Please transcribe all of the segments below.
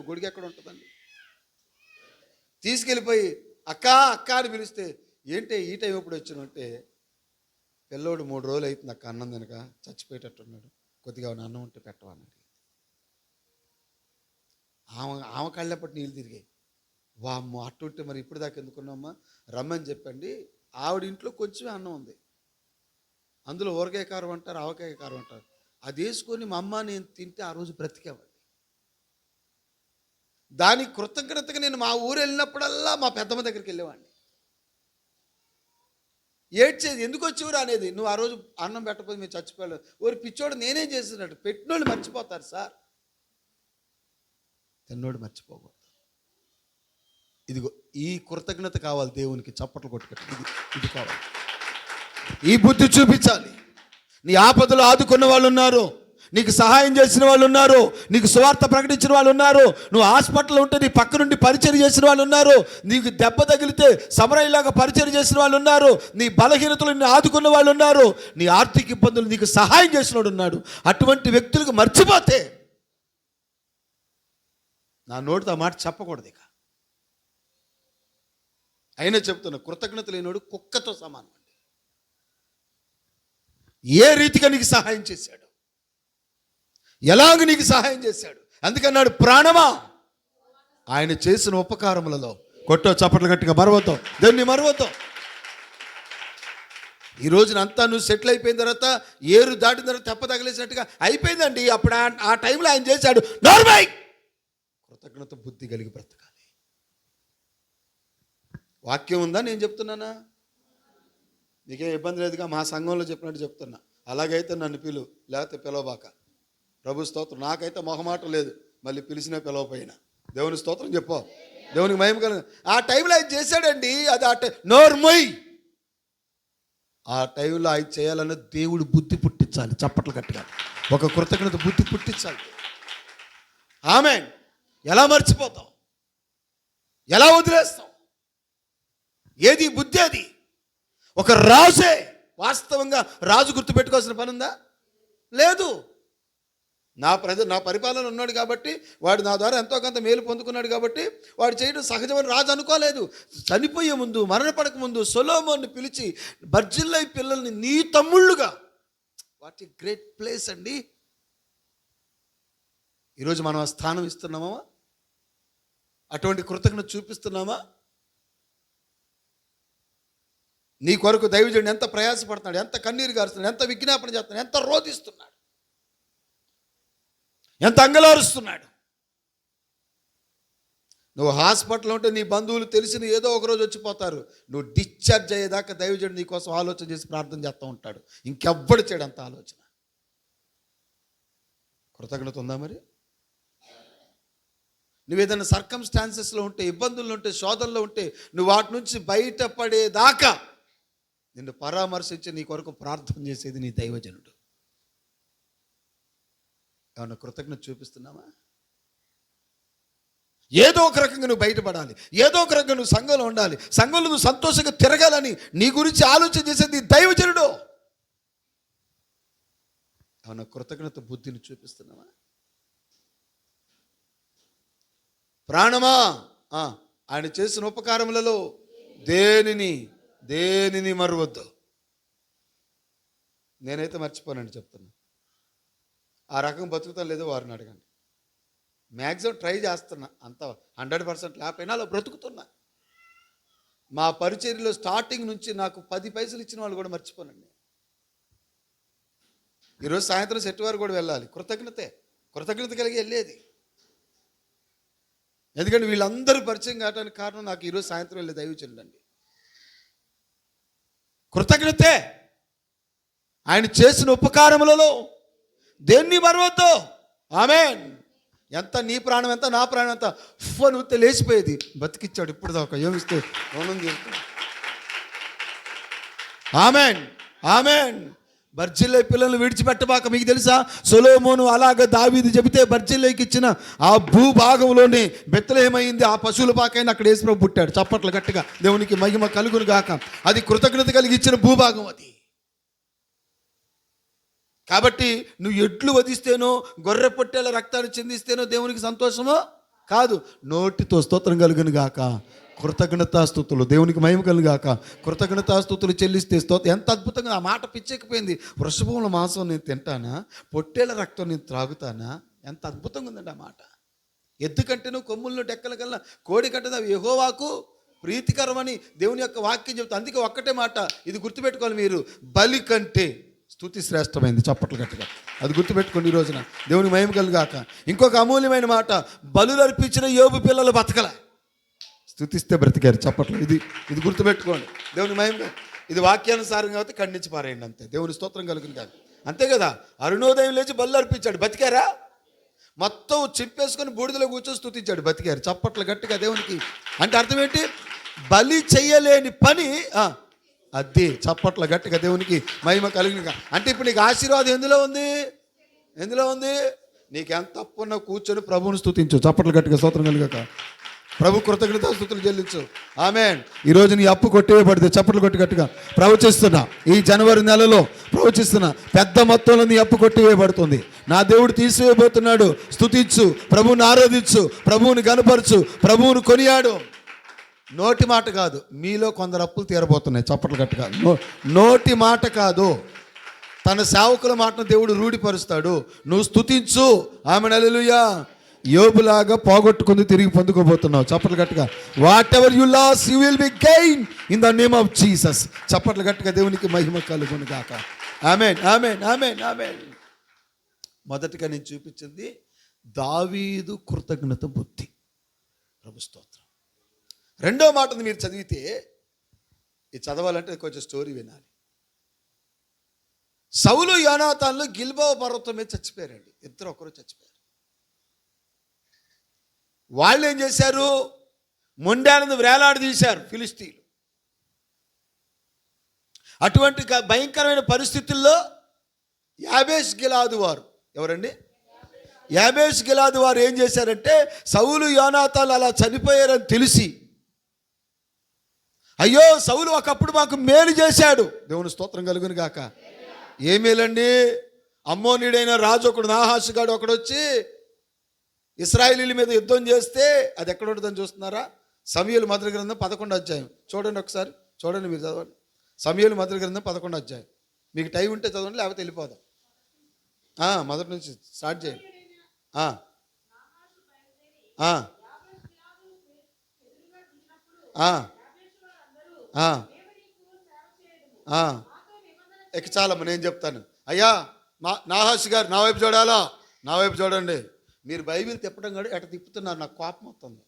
గొడుగు ఎక్కడ ఉంటుందండి? తీసుకెళ్ళిపోయి అక్క అక్క అని పిలిస్తే ఏంటి ఈ టైం ఎప్పుడు వచ్చినంటే, పిల్లోడు 3 రోజులు అవుతుంది అక్క అన్నం తినక చచ్చిపోయేటట్టున్నాడు, కొద్దిగా అన్నం ఉంటే పెట్టవాలని. ఆమె కళ్ళప్పటి నీళ్ళు తిరిగాయి. వామ్మో అట్టుంటే మరి ఇప్పుడు దాకా ఎందుకున్నామ్మా, రమ్మని చెప్పండి. ఆవిడ ఇంట్లో కొంచెమే అన్నం ఉంది, అందులో ఊరకాయ కారం అంటారు, ఆవకాయ కారం అంటారు. అది వేసుకొని మా అమ్మ నేను తింటే ఆ రోజు బ్రతికేవాడిని. దానికి కృతజ్ఞతగా నేను మా ఊరు వెళ్ళినప్పుడల్లా మా పెద్దమ్మ దగ్గరికి వెళ్ళేవాడిని. ఏడ్చేది, ఎందుకు వచ్చేవారు అనేది, నువ్వు ఆ రోజు అన్నం పెట్టకపోతే మీరు చచ్చిపోయారు. ఓరి పిచ్చోడు నేనేం చేసినట్టు. పెట్టినోళ్ళు మర్చిపోతారు సార్, తిన్నోడు మర్చిపోకూడదు. ఇదిగో ఈ కృతజ్ఞత కావాలి దేవునికి. చప్పట్లు కొట్టుకట్టు, ఇది కావాలి. ఈ బుద్ధి చూపించాలి. నీ ఆపదలు ఆదుకున్న వాళ్ళు ఉన్నారు, నీకు సహాయం చేసిన వాళ్ళు ఉన్నారు, నీకు సువార్త ప్రకటించిన వాళ్ళు ఉన్నారు, నువ్వు హాస్పిటల్లో ఉంటే నీ పక్క నుండి పరిచయం చేసిన వాళ్ళు ఉన్నారు, నీకు దెబ్బ తగిలితే సమరయ్యలాగా పరిచయం చేసిన వాళ్ళు ఉన్నారు, నీ బలహీనతలు నిన్ను ఆదుకున్న వాళ్ళు ఉన్నారు, నీ ఆర్థిక ఇబ్బందులు నీకు సహాయం చేసిన వాడు ఉన్నాడు. అటువంటి వ్యక్తులకు మర్చిపోతే నా నోటితో ఆ మాట చెప్పకూడదు ఇక. అయినా చెప్తున్నా, కృతజ్ఞత లేనివాడు కుక్కతో సమానం అండి. ఏ రీతిగా నీకు సహాయం చేశాడు, ఎలాగ నీకు సహాయం చేశాడు. అందుకన్నాడు, ప్రాణమా ఆయన చేసిన ఉపకారములలో కొట్టో చప్పట్లు గట్టిగా మరవతావు, దాన్ని మరవతావు. ఈ రోజున అంతా నువ్వు సెటిల్ అయిపోయిన తర్వాత, ఏరు దాటిన తర్వాత తెప్ప తగిలేసినట్టుగా అయిపోయిందండి. అప్పుడు ఆ టైంలో ఆయన చేశాడు. నార్మల్ కృతజ్ఞత బుద్ధి కలిగి బ్రతకాలి. వాక్యం ఉందా, నేను చెప్తున్నానా? నీకేం ఇబ్బంది లేదుగా, మా సంఘంలో చెప్పినట్టు చెప్తున్నా. అలాగైతే నన్ను పిలు, లేకపోతే పిలవబాక. ప్రభు స్తోత్రం. నాకైతే మొహమాటం లేదు, మళ్ళీ పిలిచినా పిలవపోయినా. దేవుని స్తోత్రం చెప్పు, దేవునికి మహిమ కలుగు. ఆ టైంలో ఆయన చేశాడండి. అది నోర్మొయ్. ఆ టైంలో ఆయన చేయాలన్న దేవుడు బుద్ధి పుట్టించాలి. చప్పట్లు గట్టిగా ఒక కృతజ్ఞత బుద్ధి పుట్టించాలి. ఆమేన్. ఎలా మర్చిపోతాం, ఎలా వదిలేస్తాం? ఏది బుద్ధి? అది ఒక రాజే. వాస్తవంగా రాజు గుర్తుపెట్టుకోవాల్సిన పని ఉందా? లేదు. నా పరిపాలన ఉన్నాడు కాబట్టి, వాడు నా ద్వారా ఎంతో కొంత మేలు పొందుకున్నాడు కాబట్టి వాడు చేయడం సహజమని రాజు అనుకోలేదు. చనిపోయే ముందు, మరణపడక ముందు సొలొమోన్ని పిలిచి, బర్జిల్లై పిల్లల్ని నీ తమ్ముళ్ళుగా. వాట్ ఏ గ్రేట్ ప్లేస్ అండి. ఈరోజు మనం ఆ స్థానం ఇస్తున్నామా? అటువంటి కృతజ్ఞత చూపిస్తున్నామా? నీ కొరకు దైవజనుడు ఎంత ప్రయాసపడుతున్నాడు, ఎంత కన్నీరు గారుస్తున్నాడు, ఎంత విజ్ఞాపన చేస్తున్నాడు, ఎంత రోధిస్తున్నాడు, ఎంత అంగలారుస్తున్నాడు. నువ్వు హాస్పిటల్లో ఉంటే నీ బంధువులు తెలిసిన ఏదో ఒకరోజు వచ్చిపోతారు. నువ్వు డిశ్చార్జ్ అయ్యేదాకా దైవజనుడు నీ కోసం ఆలోచన చేసి ప్రార్థన చేస్తూ ఉంటాడు. ఇంకెవ్వడు చేయడు అంత ఆలోచన. కృతజ్ఞత ఉందా మరి? నువ్వు ఏదైనా సర్కమ్స్టాన్సెస్లో ఉంటే, ఇబ్బందుల్లో ఉంటే, శోధనలో ఉంటే, నువ్వు వాటి నుంచి బయటపడేదాకా నిన్ను పరామర్శించి నీ కొరకు ప్రార్థన చేసేది నీ దైవజనుడు. ఏమన్నా కృతజ్ఞత చూపిస్తున్నావా? ఏదో ఒక రకంగా నువ్వు బయటపడాలి, ఏదో ఒక రకంగా నువ్వు సంఘంలో ఉండాలి, సంఘంలో నువ్వు సంతోషంగా తిరగాలని నీ గురించి ఆలోచన చేసేది దైవజనుడు. ఏమన్నా కృతజ్ఞత బుద్ధిని చూపిస్తున్నావా? ప్రాణమా ఆయన చేసిన ఉపకారములలో దేనిని మరువద్దు. నేనైతే మర్చిపోనండి, చెప్తున్నా. ఆ రకం బతుకుతాను లేదో వారిని అడగండి. మ్యాక్సిమం ట్రై చేస్తున్నా, అంత 100% లేకపోయినా అలా బ్రతుకుతున్నా. మా పరిచర్యలో స్టార్టింగ్ నుంచి నాకు 10 పైసలు ఇచ్చిన వాళ్ళు కూడా మర్చిపోనండి. ఈరోజు సాయంత్రం సెట్ వారు కూడా వెళ్ళాలి. కృతజ్ఞత కలిగి వెళ్ళేది. ఎందుకంటే వీళ్ళందరూ పరిచయం కావడానికి కారణం నాకు ఈరోజు సాయంత్రం వెళ్ళే దైవజనుడు అండి. కృతజ్ఞతే. ఆయన చేసిన ఉపకారములలో దేన్ని మరవద్దు. ఆమేన్. ఎంత నీ ప్రాణం ఎంత, నా ప్రాణం ఎంత, నువ్వు లేచిపోయేది. బతికిచ్చాడు ఇప్పుడు దాకా, ఏమిస్తే మౌనం చేస్తాడు. ఆమేన్, ఆమేన్. బర్జిల్లై పిల్లల్ని విడిచిపెట్టబాక. మీకు తెలుసా, సొలొమోను అలాగ దావీదు చెబితే బర్జిల్లైకి ఇచ్చిన ఆ భూభాగంలోనే బెత్లెహేమైంది. ఆ పశువుల పాకైనా అక్కడ యేసుప్రభు పుట్టాడు. చప్పట్లు గట్టిగా దేవునికి మహిమ కలుగును గాక. అది కృతజ్ఞత కలిగి ఇచ్చిన భూభాగం అది. కాబట్టి నువ్వు ఎడ్లు వధిస్తేనో, గొర్రె పొట్టేల రక్తాన్ని చిందిస్తేనో దేవునికి సంతోషమో కాదు, నోటితో స్తోత్రం కలుగును గాక, కృతజ్ఞతాస్తుతులు, దేవునికి మహిమ కలుగు గాక, కృతజ్ఞతాస్తుతులు చెల్లిస్తే స్తోత్రం. ఎంత అద్భుతంగా ఆ మాట పిచ్చెక్కిపోయింది. వృషభముల మాంసం నేను తింటానా, పొట్టేళ్ల రక్తం నేను త్రాగుతానా? ఎంత అద్భుతంగా ఉందండి ఆ మాట. ఎద్దు కంటేను కొమ్ములను డెక్కల కల్లా కోడి కంటే అవి యెహోవాకు ప్రీతికరమని దేవుని యొక్క వాక్యం చెబుతుంది. అందుకే ఒక్కటే మాట, ఇది గుర్తుపెట్టుకోవాలి మీరు, బలి కంటే స్తుతి శ్రేష్టమైంది. చప్పట్లు గట్టిగా అది గుర్తుపెట్టుకోండి ఈ రోజున. దేవుని మహిమ కలుగాక. ఇంకొక అమూల్యమైన మాట, బలులు అర్పించిన యోబు పిల్లలు బతకల, స్తుతిస్తే బ్రతికారు. చప్పట్లు. ఇది గుర్తుపెట్టుకోండి. దేవుని మహిమ, ఇది వాక్యానుసారంగా అయితే ఖండించి పారేయండి అంతే. దేవుని స్తోత్రం కలుగును కాదు, అంతే కదా. అరుణోదయం లేచి బలు అర్పించాడు, బతికారా? మొత్తం చింపేసుకొని బూడిదలో కూర్చొని స్తుతించాడు, బతికారు. చప్పట్లు గట్టిగా దేవునికి. అంటే అర్థం ఏంటి? బలి చెయ్యలేని పని అది. చప్పట్ల గట్టిగా దేవునికి మహిమ కలిగిన. అంటే ఇప్పుడు నీకు ఆశీర్వాదం ఎందులో ఉంది? ఎందులో ఉంది? నీకు ఎంత తప్పున్నా కూర్చొని ప్రభువుని స్తుతించు. చప్పట్లు గట్టిగా స్తోత్రం కలుగాక. ప్రభు కృతజ్ఞతా స్తుతులు చెల్లించు. ఆమేన్. ఈరోజు నీ అప్పు కొట్టివేయబడితే చప్పట్లు కొట్టి గట్టిగా ప్రవచిస్తున్నా. ఈ జనవరి నెలలో ప్రవచిస్తున్నా, పెద్ద మొత్తంలో నీ అప్పు కొట్టివేయబడుతుంది. నా దేవుడు తీసివేయబోతున్నాడు. స్తుతించు, ప్రభువుని ఆరాధించు, ప్రభువుని గనపరచు, ప్రభువుని కొనియాడు. నోటి మాట కాదు, మీలో కొందరు అప్పులు తీరబోతున్నాయి. చప్పట్లు గట్టిగా. నోటి మాట కాదు, తన సేవకుల మాటను దేవుడు రూఢిపరుస్తాడు. నువ్వు స్తుతించు. ఆమేన్, హల్లెలూయా. యోబులాగా పోగొట్టుకుంది తిరిగి పొందుకోబోతున్నావు. చప్పట్లు గట్టిగా. Whatever you lose you will be gain in the name of Jesus. చప్పట్లు గట్టిగా దేవునికి మహిమ కలుగును గాక. ఆమేన్, ఆమేన్, ఆమేన్, ఆమేన్. మొదటిగా నేను చూపించింది దావీదు కృతజ్ఞత బుద్ధి. ప్రభు స్తోత్రం. రెండో మాటను మీరు చదివితే, ఇది చదవాలంటే కొంచెం స్టోరీ వినాలి. సౌలు యోనాతాన్లు గిల్బోవ పర్వతం మీద చచ్చిపోయారండి. ఇద్దరు ఒకరు చచ్చిపోయారు. వాళ్ళు ఏం చేశారు? మొండాలను వేలాడదీశారు ఫిలిస్తీన్లు. అటువంటి భయంకరమైన పరిస్థితుల్లో యాబేష్ గిలాదు వారు, ఎవరండి? యాబేష్ గిలాదు వారు ఏం చేశారంటే, సౌలు యోనాతాన్లు అలా చనిపోయారని తెలిసి, అయ్యో సౌలు ఒకప్పుడు మాకు మేలు చేశాడు, దేవుని స్తోత్రం కలుగును గాక. ఏ మేలండి? అమ్మోనీడైన రాజు ఒకడు, నాహాషుగాడు ఒకడు వచ్చి ఇశ్రాయేలీల మీద యుద్ధం చేస్తే, అది ఎక్కడ ఉంటుందని చూస్తున్నారా? సమూయేలు మొదటి గ్రంథం 11వ అధ్యాయం చూడండి ఒకసారి. చూడండి, మీరు చదవండి. సమూయేలు మొదటి గ్రంథం 11వ అధ్యాయం. మీకు టైం ఉంటే చదవండి, లేకపోతే వెళ్ళిపోదాం. మొదటి నుంచి స్టార్ట్ చేయండి. ఇక చాలమ్మ, నేను చెప్తాను. అయ్యా నాహాషు గారు, నా వైపు చూడాలా? నా వైపు చూడండి. మీరు బైబిల్ తిప్పడం కూడా ఎట తిప్పుతున్నారు, నాకు కోపం వస్తుంది.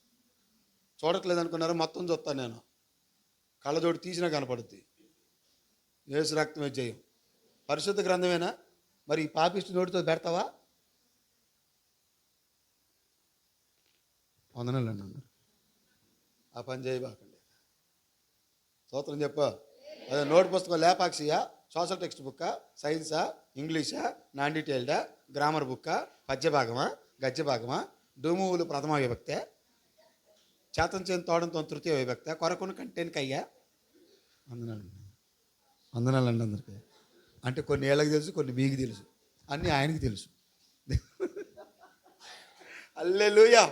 చూడట్లేదు అనుకున్నారు, మొత్తం చూస్తాను నేను. కళ్ళజోడు తీసినా కనపడుద్ది. యేసు రక్తమే జయం. పరిశుద్ధ గ్రంథమేనా? మరి ఈ పాపిష్టి నోటితో పెడతావా? వందనాలండి అన్నారు. ఆ పని చేయబాకండి. స్తోత్రం చెప్ప. అదే నోట్ పుస్తకం లేపాక్షియా, సోషల్ టెక్స్ట్ బుక్కా, సైన్సా, ఇంగ్లీషా, నాన్ డీటెయిల్డా, గ్రామర్ బుక్కా, పద్యభాగమా, గద్యభాగమా, డూమువులు ప్రథమ విభక్తే, చేతం చేను తోడంతో తృతీయ విభక్తే, కొరకును కంటేనికి అయ్యా. వందనాలండి. వందనాలండి అందరికీ. అంటే కొన్ని ఏళ్ళకి తెలుసు, కొన్ని మీకు తెలుసు, అన్నీ ఆయనకి తెలుసు. హల్లెలూయా.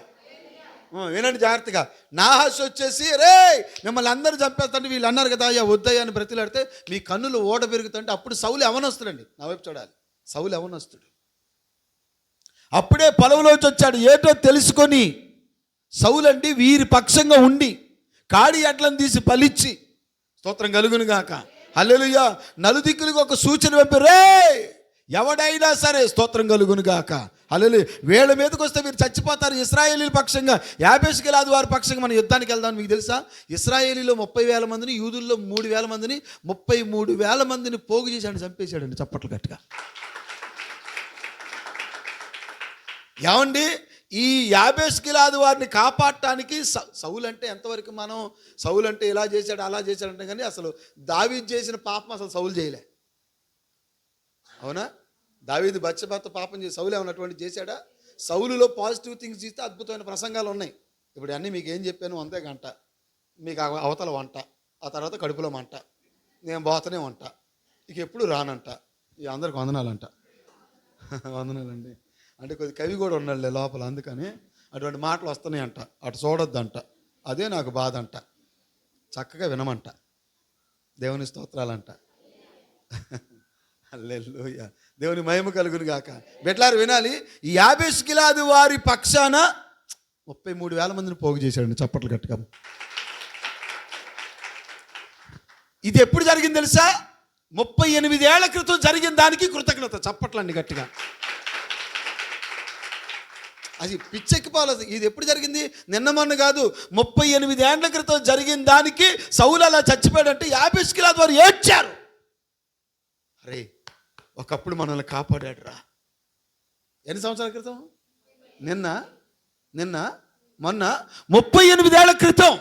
వినండి జాగ్రత్తగా. నాహాషు వచ్చేసి, రే మిమ్మల్ని అందరూ చంపేస్తుంటే వీళ్ళు అన్నారు కదా, అయ్యా వద్దయ్యా అని బ్రతిలాడితే మీ కన్నులు ఓడ పెరుగుతుంటే, అప్పుడు సౌలు ఎవనొస్తాడండి. నా వైపు చూడాలి. సౌలు ఎవనొస్తాడు. అప్పుడే పొలంలోంచి వచ్చాడు. ఏటో తెలుసుకొని సౌలండి వీరి పక్షంగా ఉండి కాడి ఎడ్లను తీసి పలిచ్చి, స్తోత్రం కలుగును గాక, హల్లెలూయా, నలుదిక్కులకు ఒక సూచన పంపి, రే ఎవడైనా సరే, స్తోత్రం కలుగును గాక, హల్లెలూయా, వీళ్ళ మీదకి వస్తే మీరు చచ్చిపోతారు. ఇశ్రాయేలీల పక్షంగా, యాబేష్ గిలాదు వారి పక్షంగా మనం యుద్ధానికి వెళ్దాం. మీకు తెలుసా, ఇశ్రాయేలీలో 30,000 మందిని, యూదుల్లో 3,000 మందిని, 33,000 మందిని పోగు చేశాడు, చంపేశాడండి. చప్పట్లు గట్టిగా. ఏమండి, ఈ యాబేష్ గిలాదు వారిని కాపాడటానికి సౌలు అంటే ఎంతవరకు మనం, సౌలు అంటే ఇలా చేశాడు అలా చేశాడంటే, కానీ అసలు దావీదు చేసిన పాపం అసలు సౌలు చేయలే. అవునా? దావీదు బత్షెబతో పాపం చేసి సౌలు ఏమన్నా అటువంటి చేశాడా? సౌలులో పాజిటివ్ థింగ్స్ చేస్తే అద్భుతమైన ప్రసంగాలు ఉన్నాయి. ఇప్పుడు అన్నీ మీకు ఏం చెప్పాను అంతే గంట. మీకు అవతల వంట, ఆ తర్వాత కడుపులో మంట, నేను పోతనే వంట, ఇక ఎప్పుడు రానంట. ఇక అందరికి వందనాలంట. వందనాలండి. అంటే కొద్ది కవి కూడా ఉన్నాడులే లోపల, అందుకని అటువంటి మాటలు వస్తున్నాయంట, అటు చూడొద్దంట. అదే నాకు బాధ అంట. చక్కగా వినమంట. దేవుని స్తోత్రాలంట. హల్లెలూయా. దేవుని మహిమ కలుగును గాక. బిడ్డలారా వినాలి. ఈ యాబేష్ గిలాదు వారి పక్షాన 33,000 మందిని పోగు చేశాడండి. చప్పట్లు గట్టిగా. ఇది ఎప్పుడు జరిగింది తెలుసా? 38 ఏళ్ల క్రితం జరిగిన దానికి కృతజ్ఞత. చప్పట్లండి గట్టిగా. అది పిచ్చెక్కిపోవాలి. ఇది ఎప్పుడు జరిగింది? నిన్న మొన్న కాదు, 38 ఏళ్ల క్రితం జరిగిన దానికి సౌలు అలా చచ్చిపోయాడంటే యాబేష్ గిలాదు వారు ఏడ్చారు. అరే, ఒకప్పుడు మనల్ని కాపాడాడు రా. ఎన్ని సంవత్సరాల క్రితం? నిన్న మొన్న 38 ఏళ్ల క్రితం.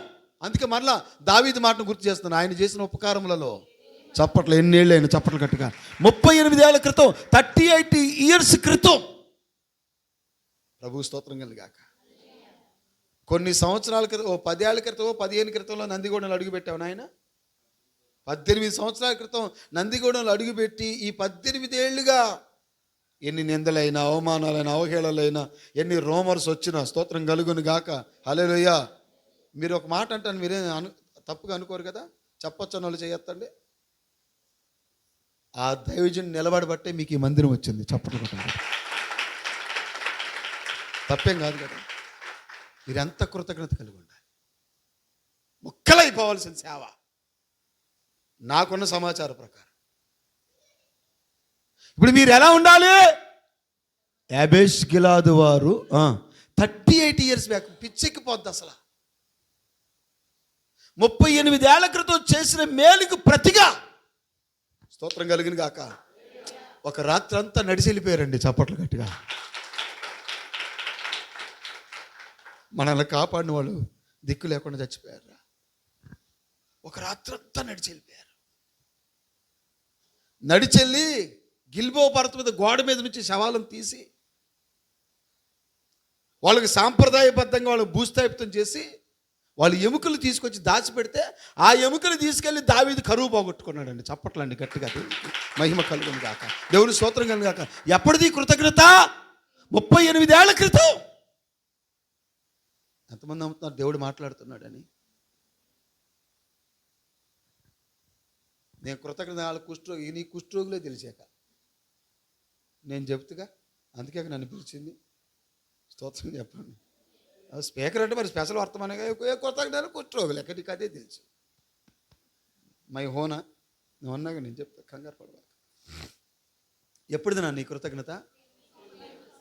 అందుకే మరలా దావీదు మాటను గుర్తు చేస్తున్నాను. ఆయన చేసిన ఉపకారములలో చప్పట్లు ఎన్నేళ్ళు అయిన చప్పట్లు గట్టిగా. 38 ఏళ్ల క్రితం, 38 ఇయర్స్ క్రితం. ప్రభు స్తోత్రం కలిగాక. కొన్ని సంవత్సరాల క్రితం, 10 ఏళ్ల క్రితం, 15 క్రితంలో నందిగూడెంలో అడుగుపెట్టావు నాయన. 18 సంవత్సరాల క్రితం నందిగూడెంలో అడుగుపెట్టి ఈ 18 ఏళ్ళుగా ఎన్ని నిందలైనా, అవమానాలైనా, అవహేళనలైనా, ఎన్ని రోమర్స్ వచ్చినా స్తోత్రం కలుగును గాక. హల్లెలూయా. మీరు ఒక మాట అంటాను, మీరేం తప్పుగా అనుకోరు కదా? చెప్పొచ్చు అన్న వాళ్ళు చేయొద్దండి. ఆ దైవజన్ నిలబడబట్టే మీకు ఈ మందిరం వచ్చింది. చప్పట్లు కొట్టండి. తప్పేం కాదు కదా. మీరు ఎంత కృతజ్ఞత కలిగి ఉండాలి. ముక్కలైపోవాల్సిన సేవ. నాకున్న సమాచార ప్రకారం ఇప్పుడు మీరు ఎలా ఉండాలి? యాబేష్ గిలాదు వారు 38 ఇయర్స్ బ్యాక్. పిచ్చెక్కిపోద్ది అసలు. 38 ఏళ్ల క్రితం చేసిన మేలుకు ప్రతిగా స్తోత్రం కలిగిన గాక. ఒక రాత్రి అంతా నడిచి వెళ్ళిపోయారండి. చప్పట్లు గట్టిగా. మనల్ని కాపాడిన వాళ్ళు దిక్కు లేకుండా చచ్చిపోయారు. ఒక రాత్రి అంతా నడిచి వెళ్ళిపోయారు. నడిచెళ్ళి గిల్బో పర్వతం మీద గోడ మీద నుంచి శవాలను తీసి వాళ్ళకి సాంప్రదాయబద్ధంగా వాళ్ళకి భూస్థాపితం చేసి వాళ్ళు ఎముకలు తీసుకొచ్చి దాచిపెడితే ఆ ఎముకలు తీసుకెళ్ళి దావీదు కరువు పోగొట్టుకున్నాడండి. చప్పట్లండి గట్టిగా. మహిమ కలుగును గాక. దేవుని స్తోత్రం కలుగును గాక. ఎప్పటిది కృతజ్ఞత? 38 ఏళ్ల క్రితం. ఎంతమంది నమ్ముతున్నారు దేవుడు మాట్లాడుతున్నాడని? నేను కృతజ్ఞత. వాళ్ళ కుష్ఠరోగి, నీ కుష్ఠరోగులే తెలిసాక నేను చెప్తుగా. అందుకే నన్ను పిలిచింది. స్తోత్రం చెప్పండి. స్పీకర్ అంటే మరి స్పెషల్ వర్తమానంగా కృతజ్ఞత కుష్ఠరోగులు ఎక్కడికి అదే తెలుసు. మై హోనా నువ్వు అన్నాక నేను చెప్తా, కంగారు పడవాలి. ఎప్పుడుది నా నీ కృతజ్ఞత?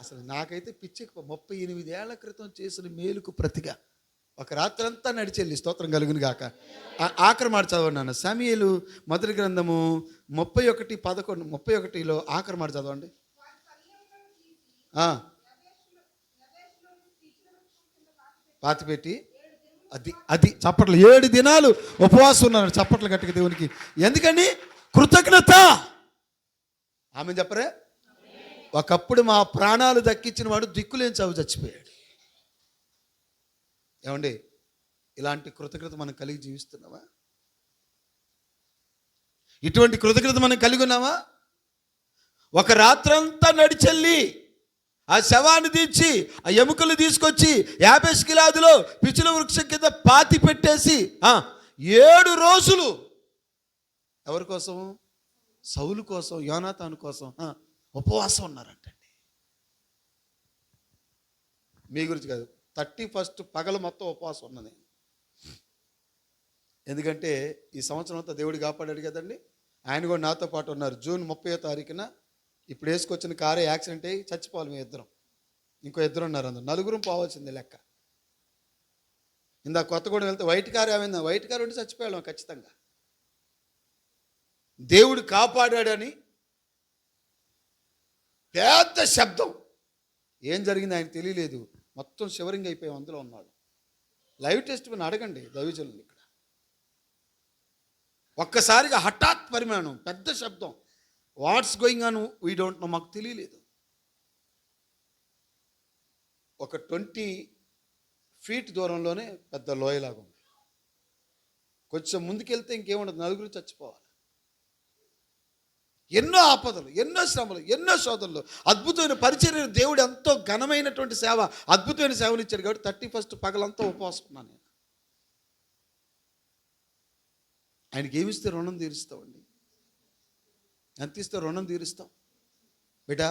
అసలు నాకైతే పిచ్చికి 38 ఏళ్ల క్రితం చేసిన మేలుకు ప్రతిగా ఒక రాత్రంతా నడిచెళ్ళి స్తోత్రం కలుగును గాక. ఆఖరి మాట చదవండి నాన్న. సమూయేలు మొదటి గ్రంథము 31:11 ఆఖరి మాట చదవండి. పాతిపెట్టి అది చప్పట్లు 7 దినాలు ఉపవాసం ఉన్నారు. చప్పట్లు గట్టిగా దేవునికి. ఎందుకని? కృతజ్ఞత. ఆమె చెప్పరే. ఒకప్పుడు మా ప్రాణాలు దక్కించిన వాడు దిక్కులేని చావు చచ్చిపోయాడు. ఏమండి, ఇలాంటి కృతజ్ఞత మనం కలిగి జీవిస్తున్నావా? ఇటువంటి కృతజ్ఞత మనం కలిగి ఉన్నావా? ఒక రాత్రంతా నడిచెళ్ళి ఆ శవాన్ని తీర్చి ఆ ఎముకలు తీసుకొచ్చి యాబేష్ గిలాదులో పిచ్చుల వృక్షం కింద పాతి పెట్టేసి 7 రోజులు ఎవరి కోసం? సౌలు కోసం, యోనాతాను కోసం ఉపవాసం ఉన్నారంటండి. మీ గురించి కాదు, 31st పగలు మొత్తం ఉపవాసం ఉన్నది. ఎందుకంటే ఈ సంవత్సరం అంతా దేవుడు కాపాడాడు కదండి. ఆయన కూడా నాతో పాటు ఉన్నారు. జూన్ 30వ తారీఖున ఇప్పుడు వేసుకొచ్చిన కారే యాక్సిడెంట్ అయ్యి చచ్చిపోవాలి. మేము ఇద్దరం, ఇంకో 2 ఉన్నారు. అందరు 4 పోవాల్సిందే లెక్క. ఇందా కొత్తగూడెం వెళ్తే వైట్ కారు ఏమైందా? వైట్ కారు ఉండి చచ్చిపోయాం ఖచ్చితంగా. దేవుడు కాపాడాడని పెద్ద శబ్దం. ఏం జరిగింది ఆయన తెలియలేదు. మొత్తం షివరింగ్ అయిపోయాం. అందులో ఉన్నాడు. లైవ్ టెస్ట్ అని అడగండి దైవజనులు. ఇక్కడ ఒక్కసారిగా హఠాత్ పరిమాణం, పెద్ద శబ్దం. What's going on we don't know. మాకు తెలియలేదు. ఒక 20 feet దూరంలోనే పెద్ద లోయలాగా ఉంది. కొంచెం ముందుకెళ్తే ఇంకేముండదు, 4 చచ్చిపోవాలి. ఎన్నో ఆపదలు, ఎన్నో శ్రమలు, ఎన్నో శోధనలు, అద్భుతమైన పరిచర్య. దేవుడు ఎంతో ఘనమైనటువంటి సేవ, అద్భుతమైన సేవలు ఇచ్చాడు. కాబట్టి 31st పగలంతా ఉపవాసం ఉన్నాను నేను. ఆయనకి ఏమిస్తే రుణం తీరుస్తామండి? ఎంత ఇస్తే రుణం తీరుస్తాం? బిడ్డ,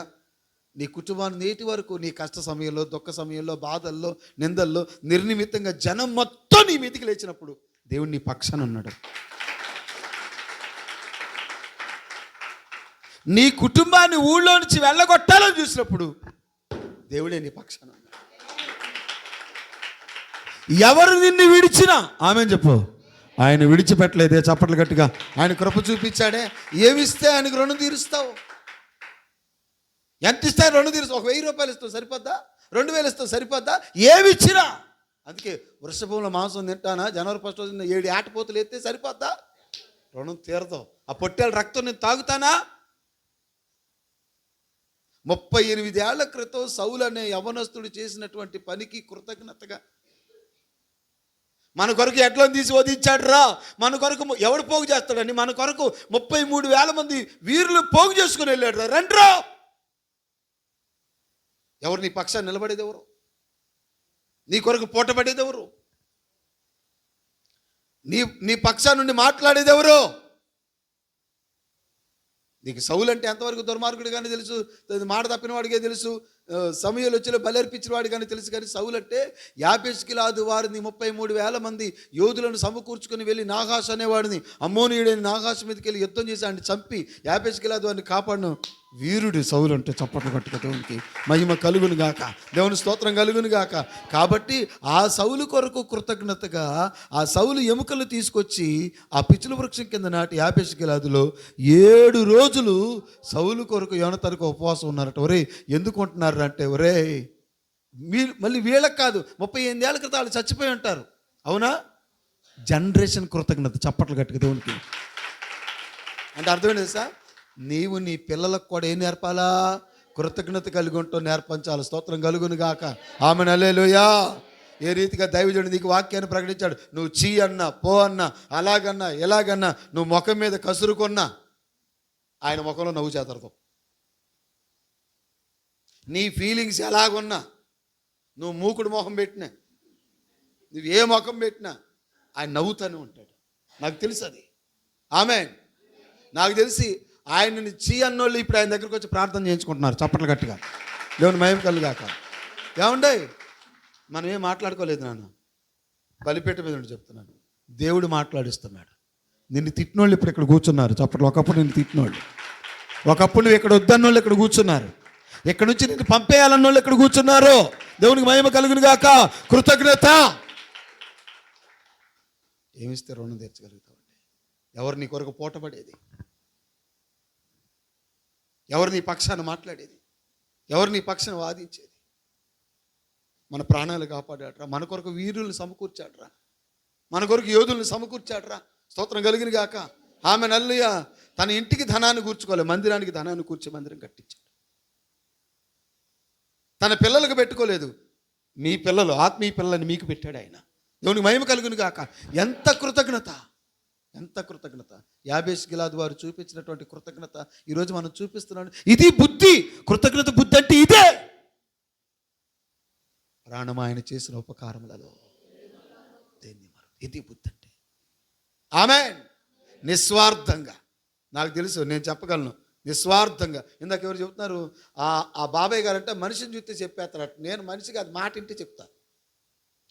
నీ కుటుంబాన్ని నేటి వరకు నీ కష్ట సమయంలో, దుఃఖ సమయంలో, బాధల్లో, నిందల్లో నిర్నిమిత్తంగా జనం మొత్తం నీ మీదికి లేచినప్పుడు దేవుడు నీ పక్షాన ఉన్నాడు. నీ కుటుంబాన్ని ఊళ్ళో నుంచి వెళ్ళగొట్టాలని చూసినప్పుడు దేవుడే నీ పక్షాన ఉన్నాడు. ఎవరు నిన్ను విడిచినా ఆమె చెప్పు, ఆయన విడిచిపెట్టలేదే. చప్పట్లు గట్టిగా. ఆయన కృప చూపించాడే. ఏమిస్తే ఆయనకు రుణం తీరుస్తావు? ఎంత ఇస్తే రుణం తీరుస్తావు? 1000 రూపాయలు ఇస్తావు సరిపోద్దా? 2000 ఇస్తావు సరిపోద్దా? ఏమి ఇచ్చినా. అందుకే వృషభంలో మాంసం తింటానా, జనవరి 1st రోజున 7 ఆటపోతులు ఎత్తే సరిపోద్దా? రుణం తీరదావు. ఆ పొట్టేల రక్తం నేను తాగుతానా? 38 ఏళ్ల క్రితం సౌలు అనే యవనస్తుడు చేసినటువంటి పనికి కృతజ్ఞతగా మన కొరకు ఎడ్లను తీసి వధించాడు రా. మన కొరకు ఎవడు పోగు చేస్తాడని మన కొరకు 33,000 మంది వీరులు పోగు చేసుకుని వెళ్ళాడు రా. రండ్రా. ఎవరు నీ పక్షాన్ని నిలబడేది? ఎవరు నీ కొరకు పోటపడేది? ఎవరు నీ పక్షా నుండి మాట్లాడేది? ఎవరు? నీకు సౌలు అంటే ఎంతవరకు దుర్మార్గుడు కానీ తెలుసు, మాట తప్పిన వాడికే తెలుసు, సమయంలో వచ్చి బలర్పించిన వాడు కానీ తెలుసు. కానీ సౌలు అంటే యాబేష్గిలాదు వారిని 33,000 మంది యోధులను సమకూర్చుకొని వెళ్ళి నాగాష్ అనేవాడిని, అమ్మోనీయుడైన నాగాష్ మీదకి వెళ్ళి యుద్ధం చేసి ఆయన చంపి యాబేష్గిలాదు వారిని కాపాడిన వీరుడు సౌలు అంటే. చప్పట్లు కట్టుక దేవునికి మహిమ కలుగును గాక, దేవుని స్తోత్రం కలుగును గాక. కాబట్టి ఆ సౌలు కొరకు కృతజ్ఞతగా ఆ సౌలు ఎముకలు తీసుకొచ్చి ఆ పిచ్చుల వృక్షం కింద నాటి యాబేష్గిలాదులో 7 రోజులు సౌలు కొరకు యోనతానుకు ఉపవాసం ఉన్నారట. ఒరే ఎందుకు ఉంటున్నారు అంటే, ఒరే మళ్ళీ వీళ్ళకి కాదు, 38 ఏళ్ల క్రితం వాళ్ళు చచ్చిపోయి ఉంటారు. అవునా? జనరేషన్ కృతజ్ఞత. చప్పట్లు గట్టిగా దేవునికి. అంటే అర్థమైంది సార్, నీవు నీ పిల్లలకు కూడా ఏం నేర్పాలా? కృతజ్ఞత కలిగి ఉంటూ నేర్పించాలి. స్తోత్రం కలుగును గాక. ఆమెన్. హల్లెలూయా. ఏ రీతిగా దైవజనుడు నీకు వాక్యాన్ని ప్రకటించాడు. నువ్వు చీ అన్నా, పో అన్నా, అలాగన్నా, ఎలాగన్నా, నువ్వు ముఖం మీద కసురుకున్నా ఆయన ముఖంలో నవ్వు చేతరతావు. నీ ఫీలింగ్స్ ఎలాగున్నా, నువ్వు మూకుడు ముఖం పెట్టినా, నువ్వు ఏ ముఖం పెట్టినా ఆయన నవ్వుతూనే ఉంటాడు. నాకు తెలుసు అది. ఆమేన్. నాకు తెలిసి ఆయనని చీ అన్నోళ్ళు ఇప్పుడు ఆయన దగ్గరికి వచ్చి ప్రార్థన చేయించుకుంటున్నారు. చప్పట్లు గట్టిగా. దేవుని మహిమ కలుగాక. ఏమండే, మనం ఏం మాట్లాడుకోలేదు నాన్న, బలిపేట మీద ఉండి చెప్తున్నాను. దేవుడు మాట్లాడిస్తున్నాడు. నిన్ను తిట్టినోళ్ళు ఇప్పుడు ఇక్కడ కూర్చున్నారు. చప్పట్లు. ఒకప్పుడు నిన్ను తిట్టినోళ్ళు, ఒకప్పుడు నువ్వు ఇక్కడ వద్దన్నోళ్ళు ఇక్కడ కూర్చున్నారు. ఇక్కడ నుంచి నిన్ను పంపేయాలన్నోళ్ళు ఇక్కడ కూర్చున్నారు. దేవునికి మహిమ కలుగును గాక. కృతజ్ఞత. ఏమిస్తే రుణం తీర్చగలుగుతావండి? ఎవరు నీ కొరకు పోటపడేది? ఎవరు నీ పక్షాన మాట్లాడేది? ఎవరు నీ పక్షాన వాదించేది? మన ప్రాణాలు కాపాడాడ్రా, మన కొరకు వీరులను సమకూర్చాడ్రా, మన కొరకు యోధులను సమకూర్చాడ్రా. స్తోత్రం కలిగిన గాక. ఆమె నల్లుయ తన ఇంటికి ధనాన్ని కూర్చుకోవాలి, మందిరానికి ధనాన్ని కూర్చే మందిరం కట్టించాడు. తన పిల్లలకు పెట్టుకోలేదు, మీ పిల్లలు, ఆత్మీయ పిల్లలని మీకు పెట్టాడు ఆయన. దేవునికి మహిమ కలుగును గాక. ఎంత కృతజ్ఞత, ఎంత కృతజ్ఞత. యాబేష్గిలాదు వారు చూపించినటువంటి కృతజ్ఞత ఈరోజు మనం చూపిస్తున్నాడు. ఇది బుద్ధి. కృతజ్ఞత బుద్ధి అంటే ఇదే. ప్రాణం ఆయన చేసిన ఉపకారములలో దేన్ని మరొకటి. ఇది బుద్ధి అంటే. ఆమేన్. నిస్వార్థంగా. నాకు తెలుసు, నేను చెప్పగలను నిస్వార్థంగా. ఇందాక ఎవరు చెప్తున్నారు, ఆ బాబాయ్ గారు అంటే మనిషిని చూస్తే చెప్పేస్తారట. నేను మనిషిగా అది మాట ఇంటే చెప్తా,